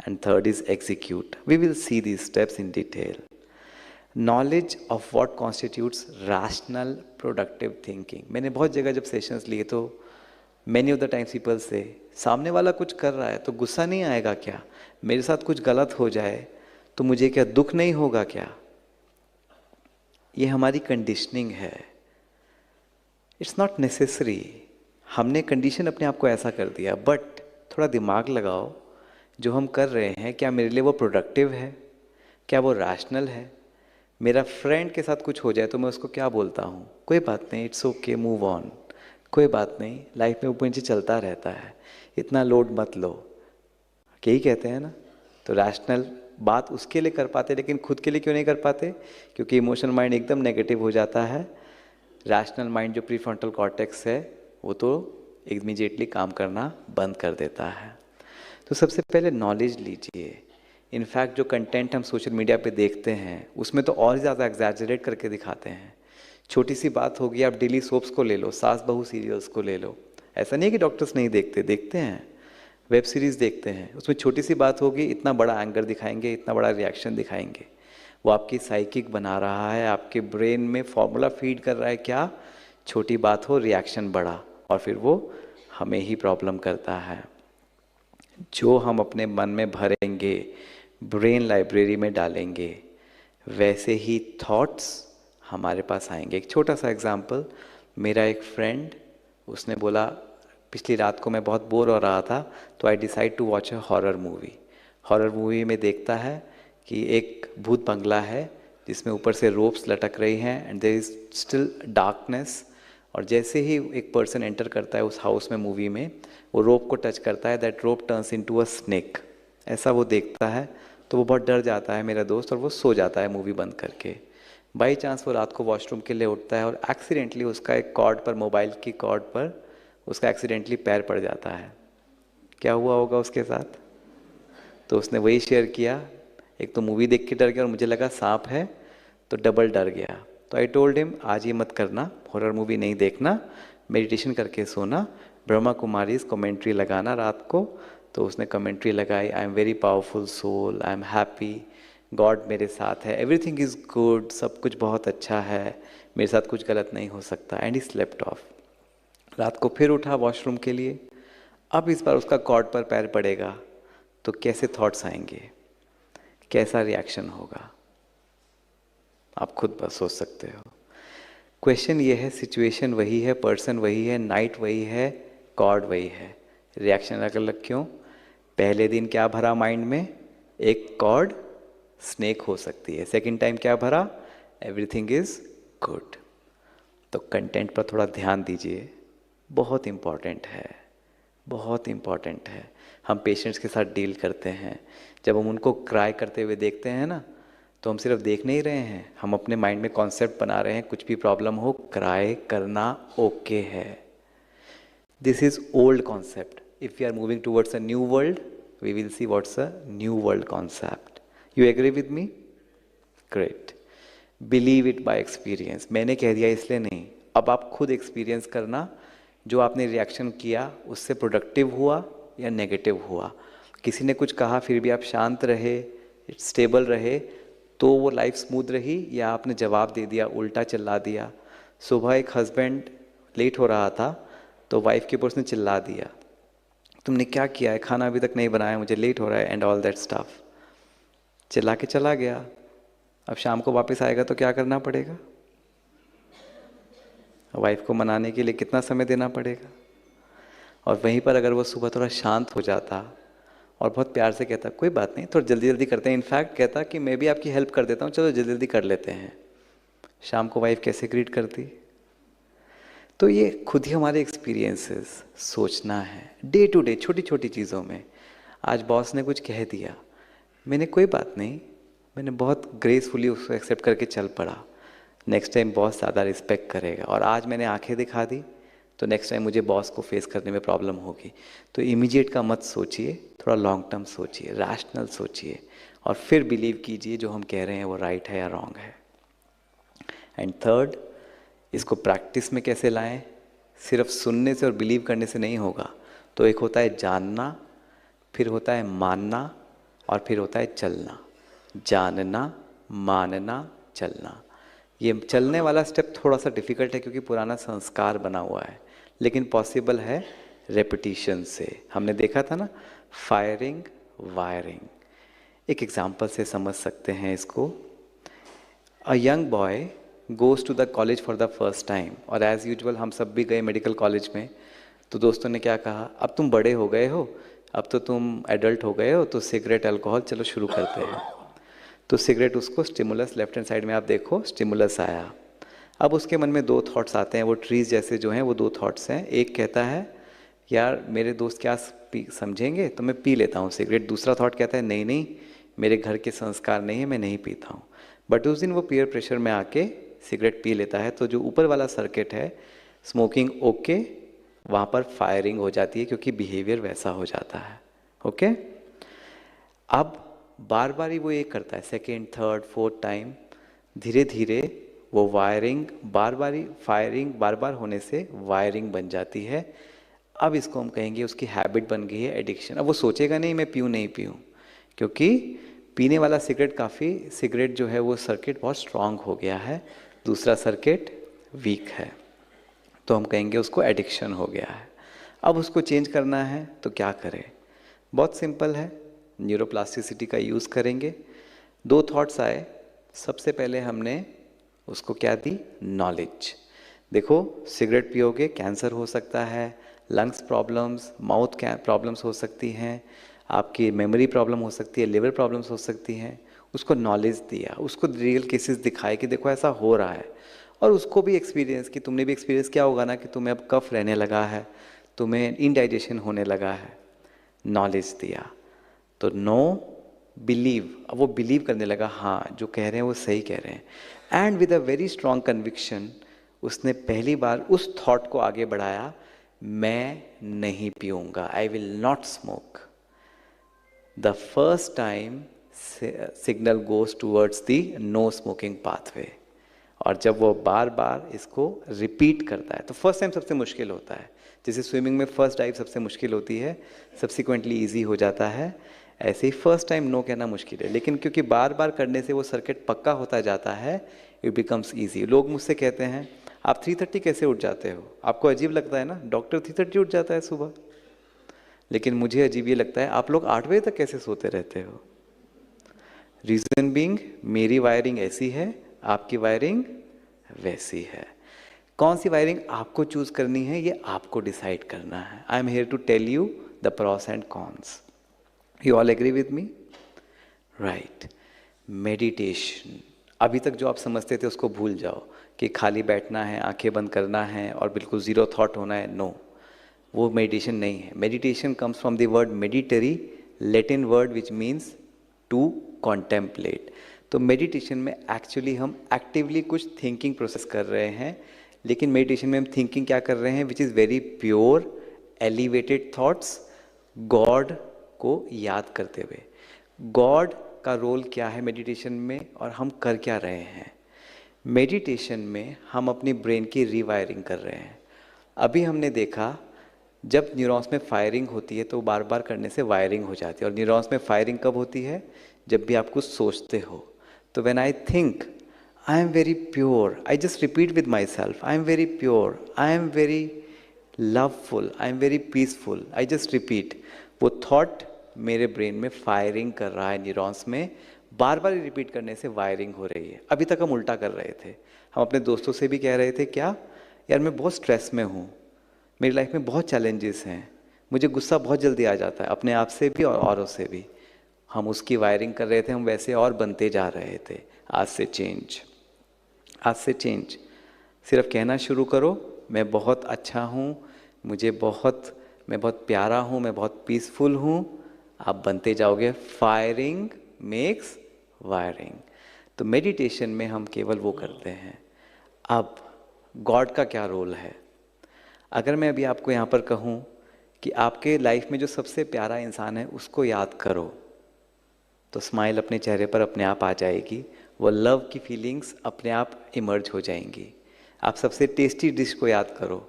And third is execute. We will see these steps in detail. Knowledge of what constitutes rational productive thinking. मैंने बहुत जगह जब सेशंस लिए तो many of the times people से, सामने वाला कुछ कर रहा है तो गुस्सा नहीं आएगा क्या, मेरे साथ कुछ गलत हो जाए तो मुझे क्या दुख नहीं होगा क्या। ये हमारी कंडीशनिंग है, इट्स नॉट नेसेसरी। हमने कंडीशन अपने आप को ऐसा कर दिया। बट थोड़ा दिमाग लगाओ, जो हम कर रहे हैं क्या मेरे लिए वो प्रोडक्टिव है, क्या वो रैशनल है। मेरा फ्रेंड के साथ कुछ हो जाए तो मैं उसको क्या बोलता हूँ, कोई बात नहीं, इट्स ओके, मूव ऑन, कोई बात नहीं, लाइफ में ऊपर नीचे चलता रहता है, इतना लोड मत लो, यही कहते हैं ना। तो रैशनल बात उसके लिए कर पाते, लेकिन खुद के लिए क्यों नहीं कर पाते, क्योंकि इमोशनल माइंड एकदम नेगेटिव हो जाता है। रैशनल माइंड जो प्रीफ्रंटल कॉर्टेक्स है वो तो इमीडिएटली काम करना बंद कर देता है। तो सबसे पहले नॉलेज लीजिए। इनफैक्ट जो कंटेंट हम सोशल मीडिया पे देखते हैं उसमें तो और ज़्यादा एग्जैजरेट करके दिखाते हैं। छोटी सी बात होगी, आप डेली सोप्स को ले लो, सास बहू सीरियल्स को ले लो, ऐसा नहीं है कि डॉक्टर्स नहीं देखते, देखते हैं, वेब सीरीज़ देखते हैं, उसमें छोटी सी बात होगी, इतना बड़ा एंगर दिखाएंगे, इतना बड़ा रिएक्शन दिखाएंगे। वो आपकी साइकिक बना रहा है, आपके ब्रेन में फॉर्मूला फीड कर रहा है, क्या छोटी बात हो रिएक्शन बड़ा, और फिर वो हमें ही प्रॉब्लम करता है। जो हम अपने मन में भरेंगे, ब्रेन लाइब्रेरी में डालेंगे, वैसे ही थॉट्स हमारे पास आएंगे। एक छोटा सा एग्जांपल, मेरा एक फ्रेंड, उसने बोला पिछली रात को मैं बहुत बोर हो रहा था तो I decide to watch a horror movie. Horror movie में देखता है कि एक भूत बंगला है जिसमें ऊपर से रोप्स लटक रही हैं and there is still darkness, और जैसे ही एक पर्सन एंटर करता है उस हाउस में मूवी में, वो रोप को टच करता है, that rope turns into a snake. ऐसा वो देखता है तो वो बहुत डर जाता है मेरा दोस्त, और वो सो जाता है मूवी बंद करके। बाई चांस वो रात को वॉशरूम के लिए उठता है और एक्सीडेंटली उसका एक कॉर्ड पर, मोबाइल की कॉर्ड पर उसका एक्सीडेंटली पैर पड़ जाता है। क्या हुआ होगा उसके साथ? तो उसने वही शेयर किया, एक तो मूवी देख के डर गया और मुझे लगा सांप है तो डबल डर गया। तो आई टोल्ड हिम आज ये मत करना, हॉरर मूवी नहीं देखना, मेडिटेशन करके सोना, ब्रह्मा कुमारीज कमेंट्री लगाना रात को। तो उसने कमेंट्री लगाई, I am very powerful soul, I am happy, God मेरे साथ है, एवरीथिंग इज़ गुड, सब कुछ बहुत अच्छा है, मेरे साथ कुछ गलत नहीं हो सकता। And he slept of. रात को फिर उठा वॉशरूम के लिए, अब इस बार उसका कॉर्ड पर पैर पड़ेगा तो कैसे थॉट्स आएंगे, कैसा रिएक्शन होगा, आप खुद बस सोच सकते हो। क्वेश्चन ये है, सिचुएशन वही है, पर्सन वही है, नाइट वही है, कॉर्ड वही है, रिएक्शन अलग अलग क्यों? पहले दिन क्या भरा माइंड में, एक कॉर्ड स्नेक हो सकती है, सेकंड टाइम क्या भरा, एवरीथिंग इज गुड। तो कंटेंट पर थोड़ा ध्यान दीजिए, बहुत इम्पॉर्टेंट है, बहुत इम्पॉर्टेंट है। हम पेशेंट्स के साथ डील करते हैं, जब हम उनको क्राई करते हुए देखते हैं ना, तो हम सिर्फ देख नहीं रहे हैं, हम अपने माइंड में कॉन्सेप्ट बना रहे हैं, कुछ भी प्रॉब्लम हो क्राई करना ओके है। This is old concept, If we are moving towards a new world, we will see what's a new world concept. You agree with me? Great. Believe it by experience. मैंने कह दिया इसलिए नहीं, अब आप खुद एक्सपीरियंस करना, जो आपने रिएक्शन किया उससे प्रोडक्टिव हुआ या नेगेटिव हुआ। किसी ने कुछ कहा फिर भी आप शांत रहे, स्टेबल रहे, तो वो लाइफ स्मूथ रही, या आपने जवाब दे दिया, उल्टा चिल्ला दिया। सुबह एक हस्बैंड लेट हो रहा था तो वाइफ के ऊपर उसने चिल्ला दिया, तुमने क्या किया है, खाना अभी तक नहीं बनाया, मुझे लेट हो रहा है एंड ऑल दैट स्टफ। चिल्ला के चला गया। अब शाम को वापस आएगा तो क्या करना पड़ेगा? वाइफ को मनाने के लिए कितना समय देना पड़ेगा? और वहीं पर अगर वो सुबह थोड़ा शांत हो जाता और बहुत प्यार से कहता कोई बात नहीं, थोड़ा जल्दी जल्दी करते हैं, इनफैक्ट कहता कि मैं भी आपकी हेल्प कर देता हूँ, चलो जल्दी जल्दी कर लेते हैं, शाम को वाइफ कैसे ग्रीट करती? तो ये खुद ही हमारे एक्सपीरियंसेस सोचना है डे टू डे, छोटी छोटी चीज़ों में। आज बॉस ने कुछ कह दिया, मैंने कोई बात नहीं, मैंने बहुत ग्रेसफुली उसको एक्सेप्ट करके चल पड़ा। नेक्स्ट टाइम बॉस ज़्यादा रिस्पेक्ट करेगा। और आज मैंने आंखें दिखा दी तो नेक्स्ट टाइम मुझे बॉस को फेस करने में प्रॉब्लम होगी। तो इमीडिएट का मत सोचिए, थोड़ा लॉन्ग टर्म सोचिए, रैशनल सोचिए, और फिर बिलीव कीजिए जो हम कह रहे हैं वो राइट है या रॉन्ग है। एंड थर्ड, इसको प्रैक्टिस में कैसे लाएं? सिर्फ सुनने से और बिलीव करने से नहीं होगा। तो एक होता है जानना, फिर होता है मानना, और फिर होता है चलना। जानना, मानना, चलना। ये चलने वाला स्टेप थोड़ा सा डिफिकल्ट है क्योंकि पुराना संस्कार बना हुआ है, लेकिन पॉसिबल है रेपिटिशन से। हमने देखा था ना, फायरिंग वायरिंग। एक एग्जाम्पल से समझ सकते हैं इसको। A young boy goes to the college for the first time, और एज़ यूजुअल हम सब भी गए मेडिकल कॉलेज में। तो दोस्तों ने क्या कहा, अब तुम बड़े हो गए हो, अब तो तुम एडल्ट हो गए हो, तो सिगरेट अल्कोहल चलो शुरू करते हैं। तो सिगरेट उसको स्टिमुलस, लेफ्ट हैंड साइड में आप देखो स्टिमुलस आया। अब उसके मन में दो थॉट्स आते हैं, वो ट्रीज जैसे जो हैं वो दो थॉट्स हैं। एक कहता है यार मेरे दोस्त क्या समझेंगे तो मैं पी लेता हूँ सिगरेट। दूसरा थॉट कहता है नहीं नहीं, मेरे घर के संस्कार नहीं है, मैं नहीं पीता हूँ। बट उस दिन वो पीयर प्रेशर में आके सिगरेट पी लेता है। तो जो ऊपर वाला सर्किट है स्मोकिंग ओके, वहाँ पर फायरिंग हो जाती है क्योंकि बिहेवियर वैसा हो जाता है। ओके, अब बार बार ही वो ये करता है, सेकेंड थर्ड फोर्थ टाइम, धीरे धीरे वो वायरिंग बार बार ही, फायरिंग बार बार होने से वायरिंग बन जाती है। अब इसको हम कहेंगे उसकी हैबिट बन गई है, एडिक्शन। अब वो सोचेगा नहीं मैं पीऊँ नहीं पीऊँ, क्योंकि पीने वाला सिगरेट जो है वो सर्किट बहुत स्ट्रांग हो गया है, दूसरा सर्किट वीक है। तो हम कहेंगे उसको एडिक्शन हो गया है। अब उसको चेंज करना है तो क्या करें? बहुत सिंपल है, न्यूरोप्लास्टिसिटी का यूज़ करेंगे। दो थॉट्स आए, सबसे पहले हमने उसको क्या दी? नॉलेज। देखो सिगरेट पियोगे कैंसर हो सकता है, लंग्स प्रॉब्लम्स, माउथ प्रॉब्लम्स हो सकती हैं, आपकी मेमोरी प्रॉब्लम हो सकती है, लिवर प्रॉब्लम्स हो सकती हैं। उसको नॉलेज दिया, उसको रियल केसेस दिखाए कि देखो ऐसा हो रहा है, और उसको भी एक्सपीरियंस कि तुमने भी एक्सपीरियंस किया होगा ना कि तुम्हें अब कफ रहने लगा है, तुम्हें इनडाइजेशन होने लगा है। नॉलेज दिया तो नो बिलीव, अब वो बिलीव करने लगा हाँ जो कह रहे हैं वो सही कह रहे हैं। And with a very strong conviction उसने पहली बार उस थॉट को आगे बढ़ाया, मैं नहीं पीऊँगा, I will not smoke. The first time signal goes towards the no smoking pathway. और जब वो बार बार इसको रिपीट करता है तो फर्स्ट टाइम सबसे मुश्किल होता है। जैसे स्विमिंग में फर्स्ट डाइव सबसे मुश्किल होती है, सब्सिक्वेंटली ईजी हो जाता है, ऐसे ही फर्स्ट टाइम नो कहना मुश्किल है। लेकिन क्योंकि बार बार करने से वो सर्किट पक्का होता जाता है, इट बिकम्स ईजी। लोग मुझसे कहते हैं आप 3:30 कैसे उठ जाते हो? आपको अजीब लगता है ना, डॉक्टर 3:30 उठ जाता है सुबह। लेकिन मुझे अजीब ये लगता है आप लोग 8 बजे तक कैसे सोते रहते हो? रीजन बीइंग मेरी वायरिंग ऐसी है, आपकी वायरिंग वैसी है। कौन सी वायरिंग आपको चूज करनी है ये आपको डिसाइड करना है। I am here to tell you the pros and cons. You all agree with me? Right. Meditation, अभी तक जो आप समझते थे उसको भूल जाओ कि खाली बैठना है, आंखें बंद करना है और बिल्कुल जीरो थॉट होना है। नो, वो मेडिटेशन नहीं है। Meditation comes from the word meditari, Latin word which means to contemplate. तो मेडिटेशन में एक्चुअली हम एक्टिवली कुछ थिंकिंग प्रोसेस कर रहे हैं, लेकिन मेडिटेशन में हम थिंकिंग क्या कर रहे हैं? Which is very pure elevated thoughts God को याद करते हुए। गॉड का रोल क्या है मेडिटेशन में और हम कर क्या रहे हैं? मेडिटेशन में हम अपनी ब्रेन की रीवायरिंग कर रहे हैं। अभी हमने देखा जब न्यूरॉन्स में फायरिंग होती है तो बार बार करने से वायरिंग हो जाती है। और न्यूरॉन्स में फायरिंग कब होती है? जब भी आप कुछ सोचते हो। तो when I think I am very pure, I just repeat with my self, I am very pure, I am very loveful, I am very peaceful, I just repeat. वो थॉट मेरे ब्रेन में फायरिंग कर रहा है neurons में, बार बार repeat करने से wiring हो रही है। अभी तक हम उल्टा कर रहे थे। हम अपने दोस्तों से भी कह रहे थे क्या, यार मैं बहुत स्ट्रेस में हूँ, मेरी लाइफ में बहुत चैलेंजेस हैं, मुझे गुस्सा बहुत जल्दी आ जाता है, अपने आप से भी और औरों से भी। हम उसकी वायरिंग कर रहे थे, हम वैसे और बनते जा रहे थे। आज से चेंज, आज से चेंज। सिर्फ कहना शुरू करो, मैं बहुत अच्छा हूँ, मैं बहुत प्यारा हूँ, मैं बहुत पीसफुल हूँ। आप बनते जाओगे। Firing makes wiring. तो मेडिटेशन में हम केवल वो करते हैं। अब गॉड का क्या रोल है? अगर मैं अभी आपको यहाँ पर कहूँ कि आपके लाइफ में जो सबसे प्यारा इंसान है उसको याद करो, तो स्माइल अपने चेहरे पर अपने आप आ जाएगी। वो लव की फीलिंग्स अपने आप इमर्ज हो जाएंगी। आप सबसे टेस्टी डिश को याद करो,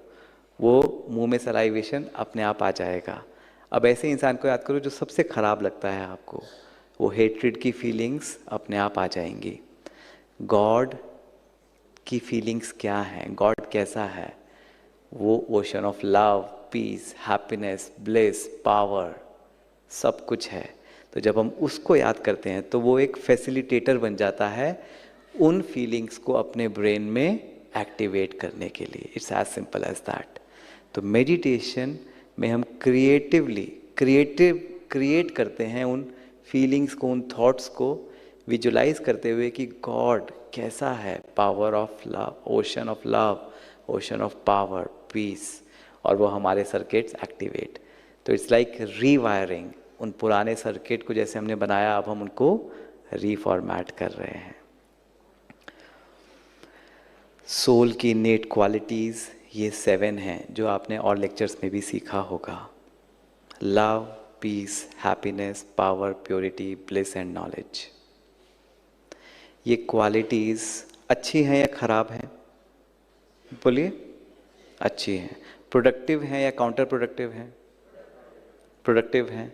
वो मुंह में सलाइवेशन अपने आप आ जाएगा। अब ऐसे इंसान को याद करो जो सबसे ख़राब लगता है आपको, वो हेट्रेड की फीलिंग्स अपने आप आ जाएंगी। गॉड की फीलिंग्स क्या हैं? गॉड कैसा है? वो ocean of love, peace, happiness, bliss, power, सब कुछ है। तो जब हम उसको याद करते हैं तो वो एक फैसिलिटेटर बन जाता है उन फीलिंग्स को अपने ब्रेन में एक्टिवेट करने के लिए। It's as simple as that. तो मेडिटेशन में हम क्रिएट करते हैं उन फीलिंग्स को, उन थॉट्स को विजुलाइज करते हुए कि गॉड कैसा है, power of love, ocean of love, ocean of power, peace, और वो हमारे सर्किट्स एक्टिवेट। तो इट्स लाइक रीवायरिंग। उन पुराने सर्किट को जैसे हमने बनाया, अब हम उनको रीफॉर्मेट कर रहे हैं। सोल की इनेट क्वालिटीज़ ये 7 हैं जो आपने और लेक्चर्स में भी सीखा होगा। Love, peace, happiness, power, purity, bliss and knowledge. ये क्वालिटीज़ अच्छी हैं या खराब हैं? बोलिए। अच्छी हैं। प्रोडक्टिव हैं या काउंटर प्रोडक्टिव हैं? प्रोडक्टिव हैं।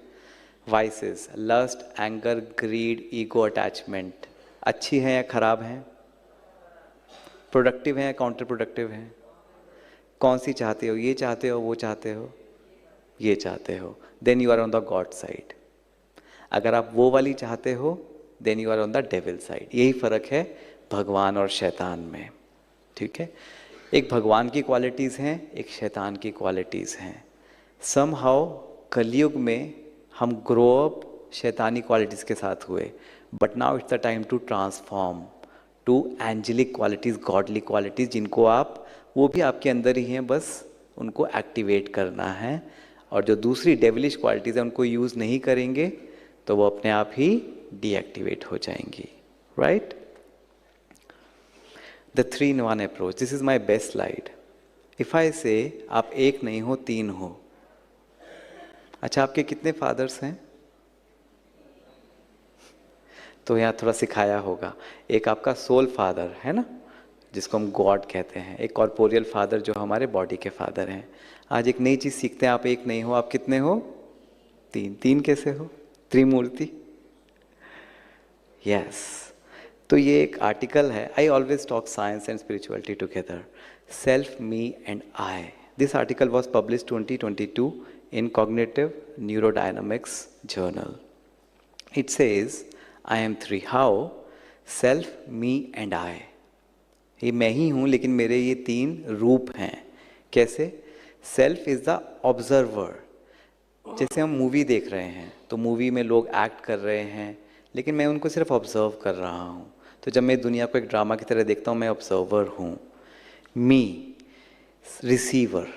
Vices, lust, anger, greed, ego, attachment, अच्छी हैं या खराब हैं? प्रोडक्टिव हैं या काउंटर प्रोडक्टिव हैं? कौन सी चाहते हो? ये चाहते हो, वो चाहते हो, ये चाहते हो? Then you are on the God side. अगर आप वो वाली चाहते हो then you are on the devil side. यही फर्क है भगवान और शैतान में। ठीक है, एक भगवान की क्वालिटीज़ हैं, एक शैतान की क्वालिटीज़ हैं। समहाउ कलयुग में हम ग्रो अप शैतानी क्वालिटीज़ के साथ हुए, but now it's the time to transform to angelic qualities, godly qualities, जिनको आप, वो भी आपके अंदर ही हैं, बस उनको एक्टिवेट करना है। और जो दूसरी डेविलिश क्वालिटीज़ हैं उनको यूज़ नहीं करेंगे तो वो अपने आप ही डीएक्टिवेट हो जाएंगी। Right? The 3-in-1 approach, this is my best slide. If I से आप एक नहीं हो, 3 हो। अच्छा, आपके कितने फादर्स हैं? तो यहाँ थोड़ा सिखाया होगा। एक आपका सोल फादर है ना, जिसको हम गॉड कहते हैं। एक कॉर्पोरियल फादर जो हमारे बॉडी के फादर हैं। आज एक नई चीज़ सीखते हैं, आप एक नहीं हो, आप कितने हो? 3। 3 कैसे हो? त्रिमूर्ति। यस। तो ये एक आर्टिकल है, I always talk science and spirituality together, self, me and I. This article was publish 2022 in Cognitive Neurodynamics Journal. It says, I am 3. How? Self, me and I. ये मैं ही हूँ, लेकिन मेरे ये 3 रूप हैं। कैसे? Self is the observer. जैसे हम मूवी देख रहे हैं तो मूवी में लोग एक्ट कर रहे हैं, लेकिन मैं उनको सिर्फ ऑब्जर्व कर रहा हूँ। तो जब मैं दुनिया को एक ड्रामा की तरह देखता हूँ, मैं ऑब्जर्वर हूँ। मी, रिसीवर।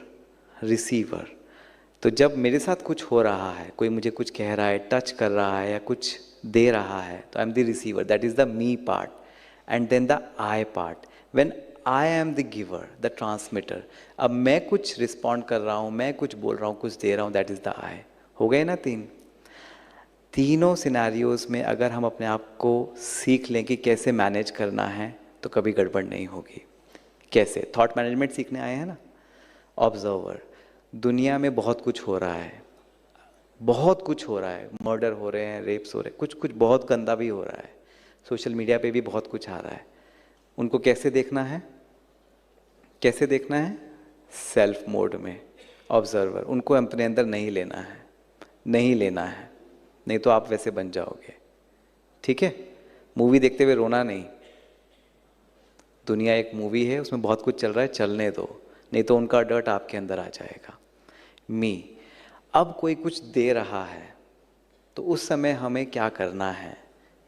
तो जब मेरे साथ कुछ हो रहा है, कोई मुझे कुछ कह रहा है, टच कर रहा है या कुछ दे रहा है, तो I am the receiver, that is the me part. And then the I part, when I am the giver, the transmitter. अब मैं कुछ रिस्पॉन्ड कर रहा हूँ, मैं कुछ बोल रहा हूँ, कुछ दे रहा हूँ, दैट इज द आई। हो गए ना तीन। तीनों सिनेरियोज में अगर हम अपने आप को सीख लें कि कैसे मैनेज करना है तो कभी गड़बड़ नहीं होगी। कैसे? थॉट मैनेजमेंट सीखने आए हैं ना। ऑब्जर्वर, दुनिया में बहुत कुछ हो रहा है, बहुत कुछ हो रहा है, मर्डर हो रहे हैं, रेप्स हो रहे हैं, कुछ कुछ बहुत गंदा भी हो रहा है, सोशल मीडिया पे भी बहुत कुछ आ रहा है। उनको कैसे देखना है? कैसे देखना है? सेल्फ मोड में, ऑब्जर्वर। उनको अपने अंदर नहीं लेना है, नहीं लेना है, नहीं तो आप वैसे बन जाओगे। ठीक है? मूवी देखते हुए रोना नहीं। दुनिया एक मूवी है, उसमें बहुत कुछ चल रहा है, चलने दो, नहीं तो उनका डर्ट आपके अंदर आ जाएगा। मी, अब कोई कुछ दे रहा है तो उस समय हमें क्या करना है,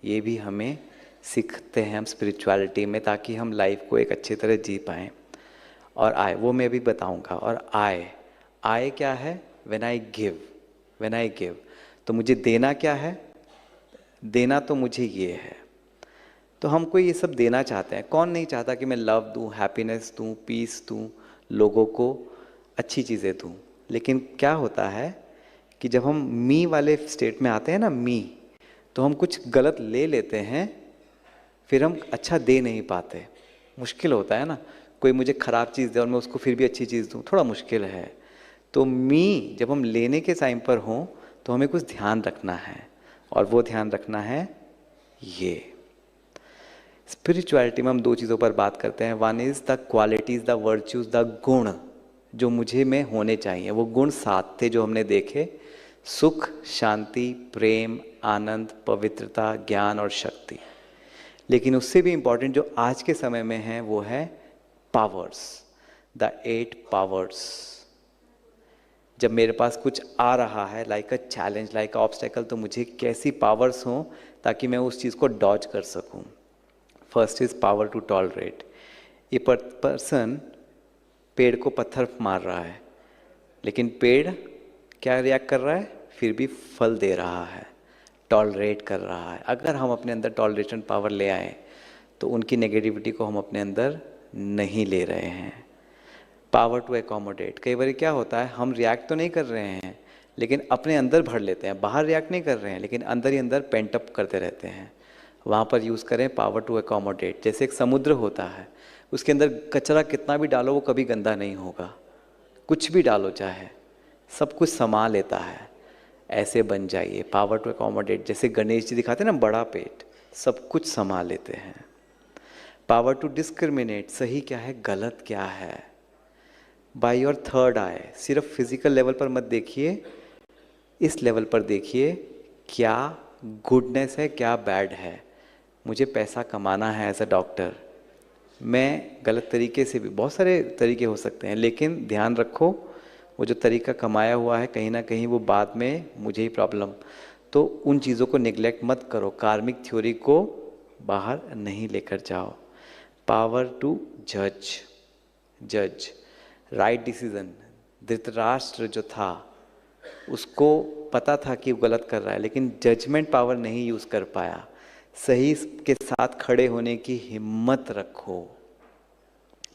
ये भी हमें सीखते हैं हम स्पिरिचुअलिटी में, ताकि हम लाइफ को एक अच्छी तरह जी पाएँ। और आए, वो मैं भी बताऊंगा। और आए, आए क्या है? When I give, when I give, तो मुझे देना क्या है? देना तो मुझे ये है। तो हमको ये सब देना चाहते हैं। कौन नहीं चाहता कि मैं लव दूँ, हैप्पीनेस दूँ, पीस दूँ, लोगों को अच्छी चीज़ें दूँ। लेकिन क्या होता है कि जब हम मी वाले स्टेट में आते हैं ना, मी, तो हम कुछ गलत ले लेते हैं, फिर हम अच्छा दे नहीं पाते। मुश्किल होता है ना, कोई मुझे ख़राब चीज़ दे और मैं उसको फिर भी अच्छी चीज़ दूँ, थोड़ा मुश्किल है। तो मी जब हम लेने के टाइम पर हों तो हमें कुछ ध्यान रखना है, और वो ध्यान रखना है ये। स्पिरिचुअलिटी में हम दो चीज़ों पर बात करते हैं। One is the qualities, the virtues, the गुण जो मुझे में होने चाहिए। वो गुण 7 थे जो हमने देखे: सुख, शांति, प्रेम, आनंद, पवित्रता, ज्ञान और शक्ति। लेकिन उससे भी इम्पॉर्टेंट जो आज के समय में है वो है पावर्स, द 8 पावर्स। जब मेरे पास कुछ आ रहा है, like a challenge, like a obstacle, तो मुझे कैसी पावर्स हों ताकि मैं उस चीज़ को डॉज कर सकूं। First is power to tolerate. ये पर्सन पेड़ को पत्थर मार रहा है, लेकिन पेड़ क्या रिएक्ट कर रहा है? फिर भी फल दे रहा है, टॉलरेट कर रहा है। अगर हम अपने अंदर टॉलरेशन पावर ले आए तो उनकी नेगेटिविटी को हम अपने अंदर नहीं ले रहे हैं। पावर टू एकोमोडेट, कई बार क्या होता है, हम रिएक्ट तो नहीं कर रहे हैं लेकिन अपने अंदर भर लेते हैं। बाहर रिएक्ट नहीं कर रहे हैं लेकिन अंदर ही अंदर पेंट अप करते रहते हैं। वहाँ पर यूज़ करें पावर टू एकोमोडेट। जैसे एक समुद्र होता है, उसके अंदर कचरा कितना भी डालो वो कभी गंदा नहीं होगा, कुछ भी डालो चाहे, सब कुछ समा लेता है। ऐसे बन जाइए, पावर टू एकोमोडेट। जैसे गणेश जी दिखाते हैं ना, बड़ा पेट, सब कुछ समा लेते हैं। पावर टू डिस्क्रिमिनेट, सही क्या है, गलत क्या है। बाय योर थर्ड आई, सिर्फ फिजिकल लेवल पर मत देखिए, इस लेवल पर देखिए, क्या गुडनेस है, क्या बैड है। मुझे पैसा कमाना है एज अ डॉक्टर, मैं गलत तरीके से भी, बहुत सारे तरीके हो सकते हैं, लेकिन ध्यान रखो वो जो तरीका कमाया हुआ है कहीं ना कहीं वो बाद में मुझे ही प्रॉब्लम। तो उन चीज़ों को निगलेक्ट मत करो, कार्मिक थ्योरी को बाहर नहीं लेकर जाओ। पावर टू जज, जज राइट डिसीजन। धृतराष्ट्र जो था उसको पता था कि वो गलत कर रहा है, लेकिन जजमेंट पावर नहीं यूज़ कर पाया। सही के साथ खड़े होने की हिम्मत रखो।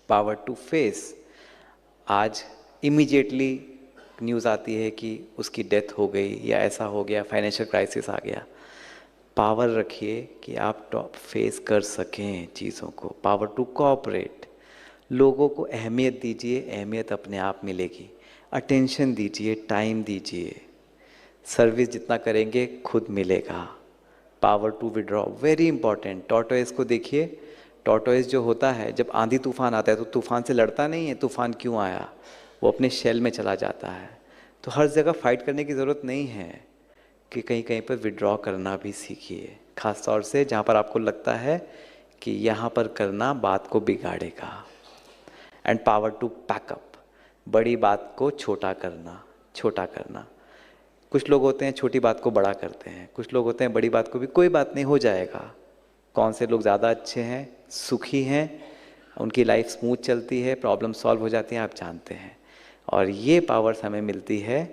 पावर टू फेस, आज इमीडिएटली न्यूज़ आती है कि उसकी डेथ हो गई या ऐसा हो गया, फाइनेंशियल क्राइसिस आ गया। पावर रखिए कि आप टॉप फेस कर सकें चीज़ों को। पावर टू कोऑपरेट, लोगों को अहमियत दीजिए, अहमियत अपने आप मिलेगी। अटेंशन दीजिए, टाइम दीजिए, सर्विस जितना करेंगे खुद मिलेगा। Power to withdraw, very important. Tortoise को देखिए, टॉर्टोइस जो होता है जब आंधी तूफान आता है तो तूफान से लड़ता नहीं है, तूफान क्यों आया, वो अपने शेल में चला जाता है। तो हर जगह फाइट करने की ज़रूरत नहीं है, कि कहीं कहीं पर विड्रॉ करना भी सीखिए, खास तौर से जहाँ पर आपको लगता है कि यहाँ पर करना बात को बिगाड़ेगा। एंड पावर टू पैकअप, बड़ी बात को छोटा करना, छोटा करना। कुछ लोग होते हैं छोटी बात को बड़ा करते हैं, कुछ लोग होते हैं बड़ी बात को भी कोई बात नहीं हो जाएगा। कौन से लोग ज़्यादा अच्छे हैं, सुखी हैं, उनकी लाइफ स्मूथ चलती है, प्रॉब्लम सॉल्व हो जाती हैं, आप जानते हैं। और ये पावर्स हमें मिलती है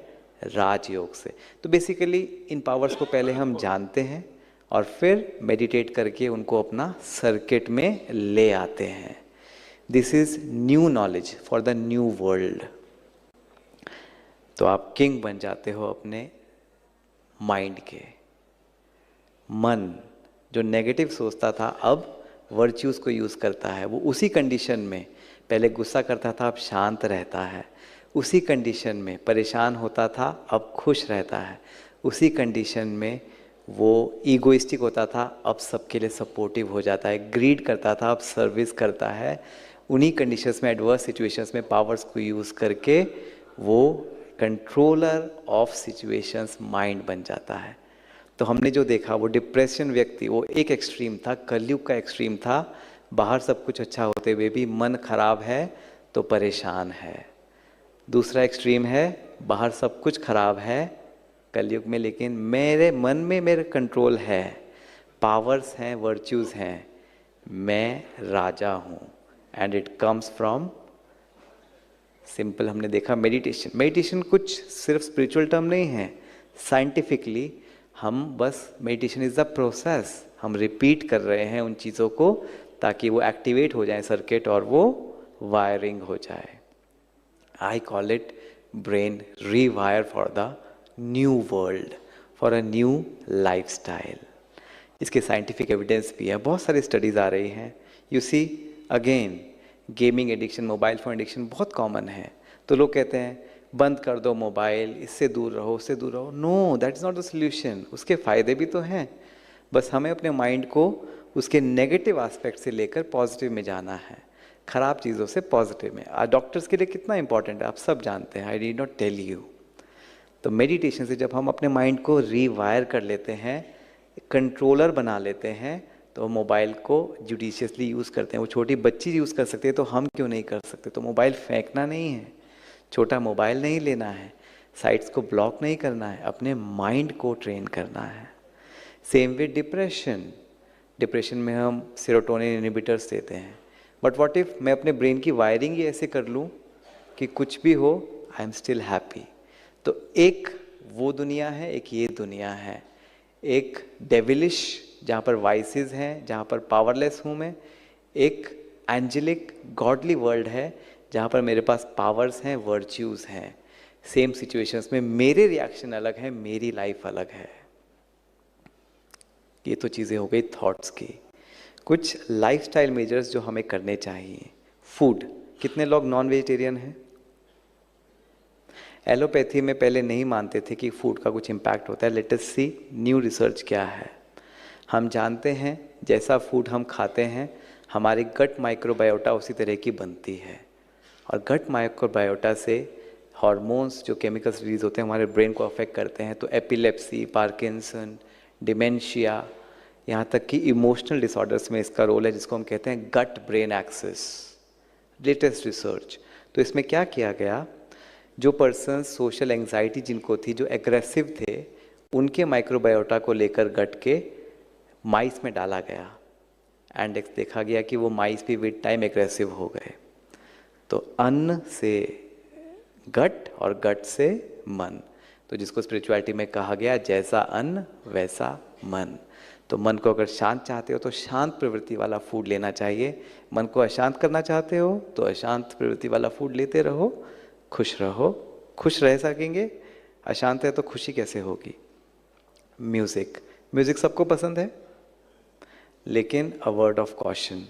राजयोग से। तो बेसिकली इन पावर्स को पहले हम जानते हैं और फिर मेडिटेट करके उनको अपना सर्किट में ले आते हैं। This is new knowledge for the new world. तो आप किंग बन जाते हो अपने माइंड के। मन जो नेगेटिव सोचता था अब वर्च्यूज़ को यूज़ करता है। वो उसी कंडीशन में पहले गुस्सा करता था, अब शांत रहता है। उसी कंडीशन में परेशान होता था, अब खुश रहता है। उसी कंडीशन में वो ईगोइस्टिक होता था, अब सबके लिए सपोर्टिव हो जाता है। ग्रीड करता था, अब सर्विस करता है। उन्हीं कंडीशंस में, एडवर्स सिचुएशंस में पावर्स को यूज़ करके वो कंट्रोलर ऑफ सिचुएशंस माइंड बन जाता है। तो हमने जो देखा वो डिप्रेशन व्यक्ति, वो एक एक्सट्रीम था, कलयुग का एक्सट्रीम था। बाहर सब कुछ अच्छा होते हुए भी मन खराब है तो परेशान है। दूसरा एक्सट्रीम है, बाहर सब कुछ खराब है कलयुग में, लेकिन मेरे मन में मेरे कंट्रोल है, पावर्स हैं, वर्च्यूज़ हैं, मैं राजा हूँ। And it comes from simple, हमने देखा मेडिटेशन। मेडिटेशन कुछ सिर्फ स्पिरिचुअल टर्म नहीं है, साइंटिफिकली हम बस मेडिटेशन इज़ द प्रोसेस, हम रिपीट कर रहे हैं उन चीज़ों को ताकि वो एक्टिवेट हो जाए सर्किट और वो वायरिंग हो जाए। I call it brain rewire for the new world, for a new lifestyle. इसके साइंटिफिक एविडेंस भी है, बहुत सारी स्टडीज़ आ रही हैं। You see again, gaming addiction, mobile phone addiction बहुत कॉमन है। तो लोग कहते हैं बंद कर दो मोबाइल, इससे दूर रहो, उससे दूर रहो। No, that is not the solution. उसके फ़ायदे भी तो हैं, बस हमें अपने माइंड को उसके नेगेटिव एस्पेक्ट से लेकर पॉजिटिव में जाना है, ख़राब चीज़ों से पॉजिटिव में। आज डॉक्टर्स के लिए कितना इंपॉर्टेंट है आप सब जानते हैं, I need not tell you. तो मेडिटेशन से जब हम अपने माइंड को रीवायर कर लेते हैं, कंट्रोलर बना लेते हैं, तो मोबाइल को जुडिशियसली यूज़ करते हैं। वो छोटी बच्ची यूज़ कर सकती है तो हम क्यों नहीं कर सकते? तो मोबाइल फेंकना नहीं है, छोटा मोबाइल नहीं लेना है, साइट्स को ब्लॉक नहीं करना है, अपने माइंड को ट्रेन करना है। Same with depression. डिप्रेशन में हम सेरोटोनिन इनहिबिटर्स देते हैं, बट व्हाट इफ मैं अपने ब्रेन की वायरिंग ही ऐसे कर लूँ कि कुछ भी हो आई एम स्टिल हैप्पी। तो एक वो दुनिया है, एक ये दुनिया है। एक डेविलिश जहाँ पर वाइसेस हैं, जहाँ पर पावरलेस हूँ मैं। एक एंजेलिक गॉडली वर्ल्ड है जहाँ पर मेरे पास पावर्स हैं, वर्च्यूज़ हैं। सेम सिचुएशंस में मेरे रिएक्शन अलग है, मेरी लाइफ अलग है। ये तो चीज़ें हो गई थॉट्स की। कुछ लाइफस्टाइल मेजर्स जो हमें करने चाहिए। फूड, कितने लोग नॉन वेजिटेरियन हैं? एलोपैथी में पहले नहीं मानते थे कि फूड का कुछ इम्पैक्ट होता है। लेट अस सी न्यू रिसर्च क्या है। हम जानते हैं जैसा फूड हम खाते हैं हमारी गट माइक्रोबायोटा उसी तरह की बनती है, और गट माइक्रोबायोटा से हार्मोन्स जो केमिकल्स रिलीज होते हैं हमारे ब्रेन को अफेक्ट करते हैं। तो एपिलेप्सी, पार्किंसन, डिमेंशिया, यहाँ तक कि इमोशनल डिसऑर्डर्स में इसका रोल है, जिसको हम कहते हैं gut brain axis. Latest research, तो इसमें क्या किया गया, जो पर्सन सोशल एंग्जाइटी जिनको थी, जो एग्रेसिव थे, उनके माइक्रोबायोटा को लेकर गट के माइस में डाला गया एंड देखा गया कि वो माइस भी विद टाइम एग्रेसिव हो गए। तो अन्न से गट और गट से मन, तो जिसको स्पिरिचुअलिटी में कहा गया जैसा अन्न वैसा मन। तो मन को अगर शांत चाहते हो तो शांत प्रवृत्ति वाला फूड लेना चाहिए, मन को अशांत करना चाहते हो तो अशांत प्रवृत्ति वाला फूड लेते रहो, खुश रहो। खुश रह सकेंगे, अशांत है तो खुशी कैसे होगी? म्यूज़िक, म्यूज़िक सबको पसंद है, लेकिन a word of caution,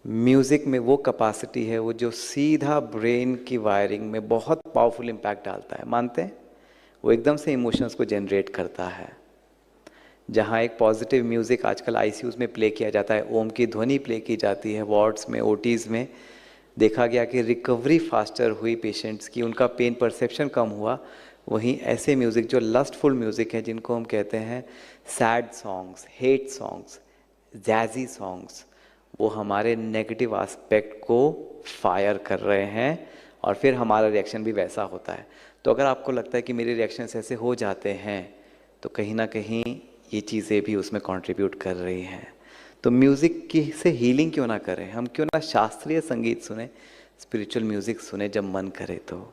music में वो कैपेसिटी है वो जो सीधा ब्रेन की वायरिंग में बहुत पावरफुल इम्पैक्ट डालता है। मानते हैं? वो एकदम से इमोशंस को जनरेट करता है। जहाँ एक पॉजिटिव म्यूज़िक आजकल आईसीयूज़ में प्ले किया जाता है, ओम की ध्वनि प्ले की जाती है वार्ड्स में, ओटीज़ में, देखा गया कि रिकवरी फास्टर हुई पेशेंट्स की, उनका पेन परसेप्शन कम हुआ। वहीं ऐसे म्यूज़िक जो लस्टफुल म्यूज़िक है, जिनको हम कहते हैं sad songs, hate songs, jazzy songs, वो हमारे नेगेटिव एस्पेक्ट को फायर कर रहे हैं और फिर हमारा रिएक्शन भी वैसा होता है। तो अगर आपको लगता है कि मेरे रिएक्शंस ऐसे हो जाते हैं तो कहीं ना कहीं ये चीज़ें भी उसमें कंट्रीब्यूट कर रही हैं। तो म्यूज़िक की से हीलिंग क्यों ना करें? हम क्यों ना शास्त्रीय संगीत सुने, स्पिरिचुअल म्यूज़िक सुने जब मन करे तो।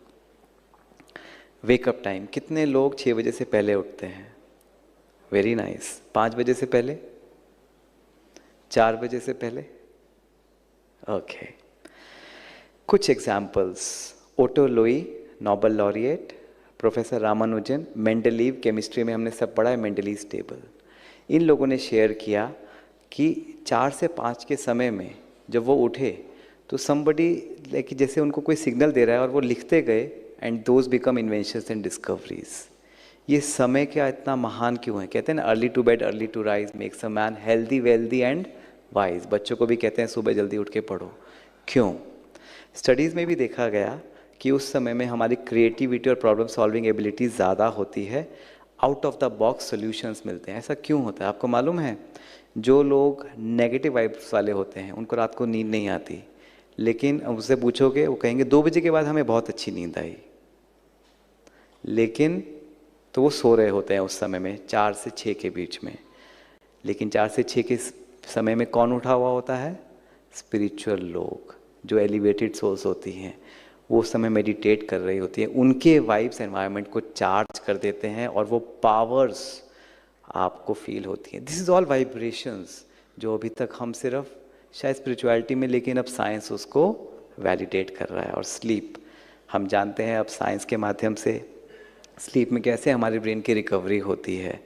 वेकअप टाइम, कितने लोग 6 बजे से पहले उठते हैं? Very nice. 5 बजे से पहले, 4 बजे से पहले, ओके। कुछ एग्जाम्पल्स, ओटो लोई, Nobel laureate, professor Ramanujan, Mendeleev, chemistry में हमने सब पढ़ा है मेंडलीव टेबल। इन लोगों ने शेयर किया कि 4 से 5 के समय में जब वो उठे तो समबडी लाइक जैसे उनको कोई सिग्नल दे रहा है और वो लिखते गए, and those become inventions and discoveries. ये समय क्या इतना महान क्यों है? कहते हैं ना, early to bed early to rise makes a man healthy wealthy and wise. बच्चों को भी कहते हैं सुबह जल्दी उठ के पढ़ो। क्यों? स्टडीज़ में भी देखा गया कि उस समय में हमारी क्रिएटिविटी और प्रॉब्लम सॉल्विंग एबिलिटी ज़्यादा होती है, out of the box solutions मिलते हैं। ऐसा क्यों होता है आपको मालूम है? जो लोग नेगेटिव वाइब्स वाले होते हैं उनको रात को नींद नहीं आती, लेकिन उससे पूछोगे वो कहेंगे 2 बजे के बाद हमें बहुत अच्छी नींद आई, लेकिन तो वो सो रहे होते हैं उस समय में 4 से 6 के बीच में। लेकिन 4 से 6 के समय में कौन उठा हुआ होता है? स्पिरिचुअल लोग, जो एलिवेटेड सोल्स होती हैं, वो उस समय मेडिटेट कर रही होती हैं। उनके वाइब्स एनवायरनमेंट को चार्ज कर देते हैं और वो पावर्स आपको फील होती हैं। दिस इज़ ऑल वाइब्रेशंस, जो अभी तक हम सिर्फ शायद स्पिरिचुअलिटी में, लेकिन अब साइंस उसको वैलिडेट कर रहा है। और स्लीप, हम जानते हैं अब साइंस के माध्यम से स्लीप में कैसे हमारे ब्रेन की रिकवरी होती है,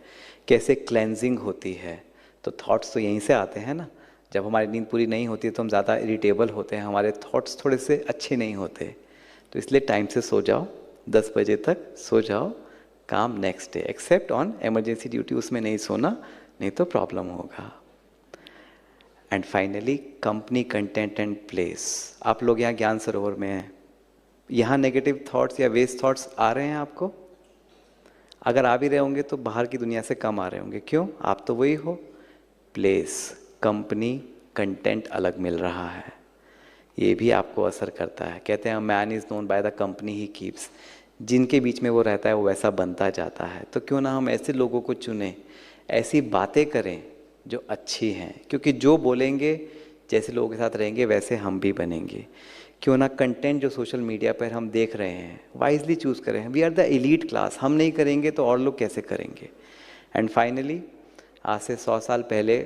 कैसे क्लेंजिंग होती है। तो थॉट्स तो यहीं से आते हैं ना। जब हमारी नींद पूरी नहीं होती तो हम ज़्यादा इरिटेबल होते हैं, हमारे थॉट्स थोड़े से अच्छे नहीं होते। तो इसलिए टाइम से सो जाओ, 10 बजे तक सो जाओ, काम next day, except on emergency duty, उसमें नहीं सोना, नहीं तो प्रॉब्लम होगा। And finally company, content and place. आप लोग यहाँ ज्ञान सरोवर में हैं, यहाँ नेगेटिव थॉट्स या वेस्ट थॉट्स आ रहे हैं आपको? अगर आ भी रहे होंगे तो बाहर की दुनिया से कम आ रहे होंगे। क्यों? आप तो वही हो। प्लेस, कंपनी, कंटेंट अलग मिल रहा है, ये भी आपको असर करता है। कहते हैं man is known by the company he keeps. जिनके बीच में वो रहता है वो वैसा बनता जाता है। तो क्यों ना हम ऐसे लोगों को चुनें, ऐसी बातें करें जो अच्छी हैं, क्योंकि जो बोलेंगे, जैसे लोगों के साथ रहेंगे वैसे हम भी बनेंगे। क्यों ना कंटेंट जो सोशल मीडिया पर हम देख रहे हैं वाइजली चूज़ करें। We are the elite class, हम नहीं करेंगे तो और लोग कैसे करेंगे? एंड फाइनली, आज से 100 साल पहले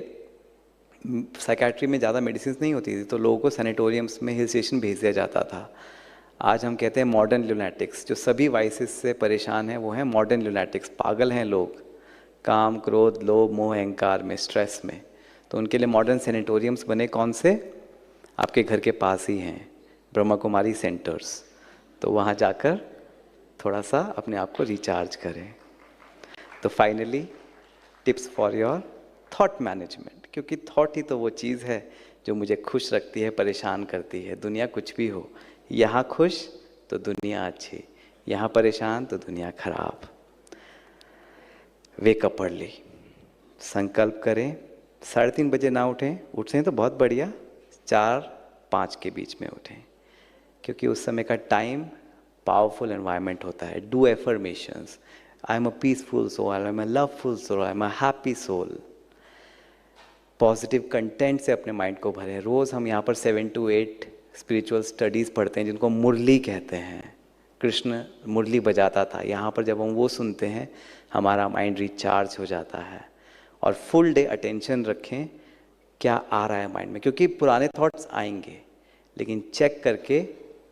साइकेट्री में ज़्यादा मेडिसिन नहीं होती थी, तो लोगों को सैनिटोरियम्स में, हिल स्टेशन भेज दिया जाता था। आज हम कहते हैं मॉडर्न ल्यूनैटिक्स। जो सभी वाइसेस से परेशान हैं वो हैं मॉडर्न ल्यूनैटिक्स। पागल हैं लोग, काम, क्रोध, लोभ, मोह, अहंकार में, स्ट्रेस में। तो उनके लिए मॉडर्न सैनिटोरियम्स बने। कौन से? आपके घर के पास ही हैं, ब्रह्मा कुमारी सेंटर्स। तो वहाँ जाकर थोड़ा सा अपने आप को रिचार्ज करें। तो finally tips for your thought management, क्योंकि थॉट ही तो वो चीज़ है जो मुझे खुश रखती है, परेशान करती है। दुनिया कुछ भी हो, यहाँ खुश तो दुनिया अच्छी, यहाँ परेशान तो दुनिया खराब। वेकअप अर्ली, संकल्प करें 3:30 बजे ना उठें, उठें तो बहुत बढ़िया, 4-5 के बीच में उठें, क्योंकि उस समय का टाइम पावरफुल एनवायरनमेंट होता है। Do affirmations, I am a peaceful soul, I am a loveful soul, I am a happy soul. Positive content से अपने माइंड को भरें। रोज़ हम यहाँ पर 7 to 8 स्पिरिचुअल स्टडीज़ पढ़ते हैं, जिनको मुरली कहते हैं। कृष्ण मुरली बजाता था, यहाँ पर जब हम वो सुनते हैं हमारा माइंड रिचार्ज हो जाता है। और फुल डे अटेंशन रखें क्या आ रहा है माइंड में, क्योंकि पुराने थॉट्स आएंगे, लेकिन चेक करके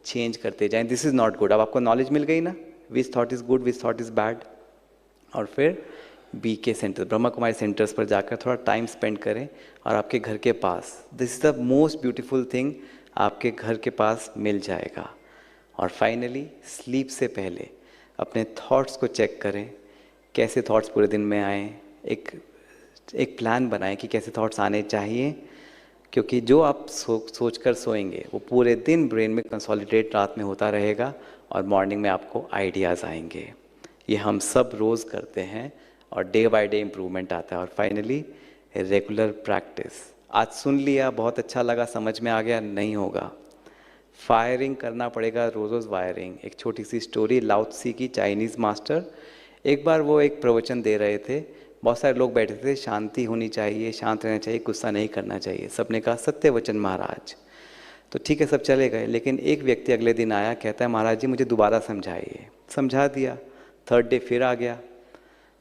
चेंज करते जाएं। This is not good. अब आपको नॉलेज मिल गई ना, which thought is good, which thought is bad. और फिर BK centre, Brahma Kumari centres पर जाकर थोड़ा टाइम स्पेंड करें। और आपके घर के पास, this is the most beautiful thing, आपके घर के पास मिल जाएगा। और फाइनली स्लीप से पहले अपने थॉट्स को चेक करें, कैसे थॉट्स पूरे दिन में आए। एक प्लान बनाएं कि कैसे थॉट्स आने चाहिए, क्योंकि जो आप सोच कर सोएंगे वो पूरे दिन ब्रेन में कंसोलिडेट रात में होता रहेगा और मॉर्निंग में आपको आइडियाज़ आएंगे। ये हम सब रोज़ करते हैं और डे बाय डे इम्प्रूवमेंट आता है। और फाइनली रेगुलर प्रैक्टिस। आज सुन लिया, बहुत अच्छा लगा, समझ में आ गया, नहीं होगा, फायरिंग करना पड़ेगा, रोज़ रोज़ वायरिंग। एक छोटी सी स्टोरी, लाओ त्से की, चाइनीज़ मास्टर। एक बार वो एक प्रवचन दे रहे थे, बहुत सारे लोग बैठे थे, शांति होनी चाहिए, शांत रहना चाहिए, गुस्सा नहीं करना चाहिए। सबने कहा सत्य वचन महाराज। तो ठीक है, सब चले गए। लेकिन एक व्यक्ति अगले दिन आया, कहता है महाराज जी मुझे दोबारा समझाइए। समझा दिया, 3rd डे फिर आ गया।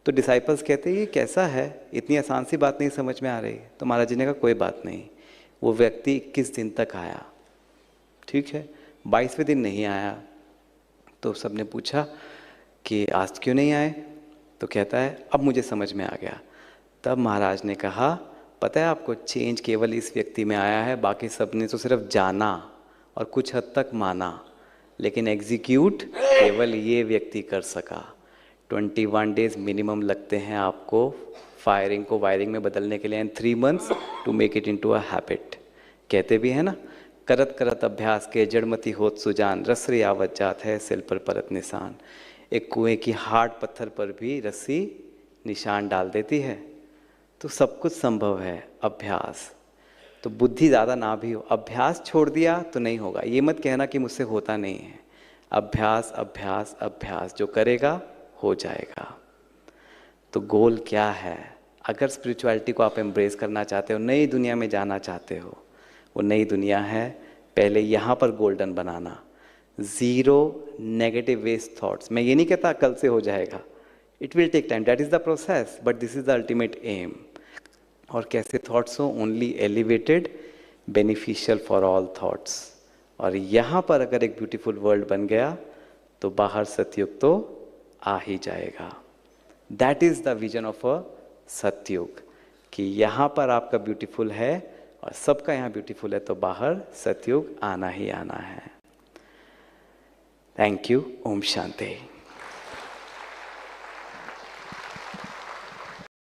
तो डिसाइपल्स कहते हैं ये कैसा है, इतनी आसान सी बात नहीं समझ में आ रही। तो महाराज जी ने कहा कोई बात नहीं। वो व्यक्ति 21 दिन तक आया, ठीक है, 22वें दिन नहीं आया। तो सबने पूछा कि आज क्यों नहीं आए? तो कहता है अब मुझे समझ में आ गया। तब महाराज ने कहा, पता है आपको, चेंज केवल इस व्यक्ति में आया है, बाकी सबने तो सिर्फ जाना और कुछ हद तक माना, लेकिन एग्जीक्यूट केवल ये व्यक्ति कर सका। 21 डेज मिनिमम लगते हैं आपको फायरिंग को वायरिंग में बदलने के लिए, and 3 months to make it into a habit. कहते भी है ना, करत करत अभ्यास के जड़मती होत सुजान, रसरी आवत जात है सिल पर परत निशान। एक कुएं की हार्ड पत्थर पर भी रस्सी निशान डाल देती है। तो सब कुछ संभव है, अभ्यास। तो बुद्धि ज़्यादा ना भी हो, अभ्यास छोड़ दिया तो नहीं होगा। ये मत कहना कि मुझसे होता नहीं है। अभ्यास अभ्यास अभ्यास, जो करेगा हो जाएगा। तो गोल क्या है? अगर स्पिरिचुअलिटी को आप एम्ब्रेस करना चाहते हो, नई दुनिया में जाना चाहते हो, वो नई दुनिया है पहले यहाँ पर गोल्डन बनाना। 0 नेगेटिव वेस्ट थॉट्स। मैं ये नहीं कहता कल से हो जाएगा, it will take time, that is the process, but this is the ultimate aim. और कैसे थॉट्स हो? Only elevated, beneficial for all thoughts. और यहाँ पर अगर एक ब्यूटीफुल वर्ल्ड बन गया तो बाहर सतयुग तो आ ही जाएगा। That is the vision of a सतयुग, कि यहाँ पर आपका ब्यूटीफुल है और सबका यहाँ ब्यूटीफुल है, तो बाहर सतयुग आना ही आना है। Thank you. ओम शांति।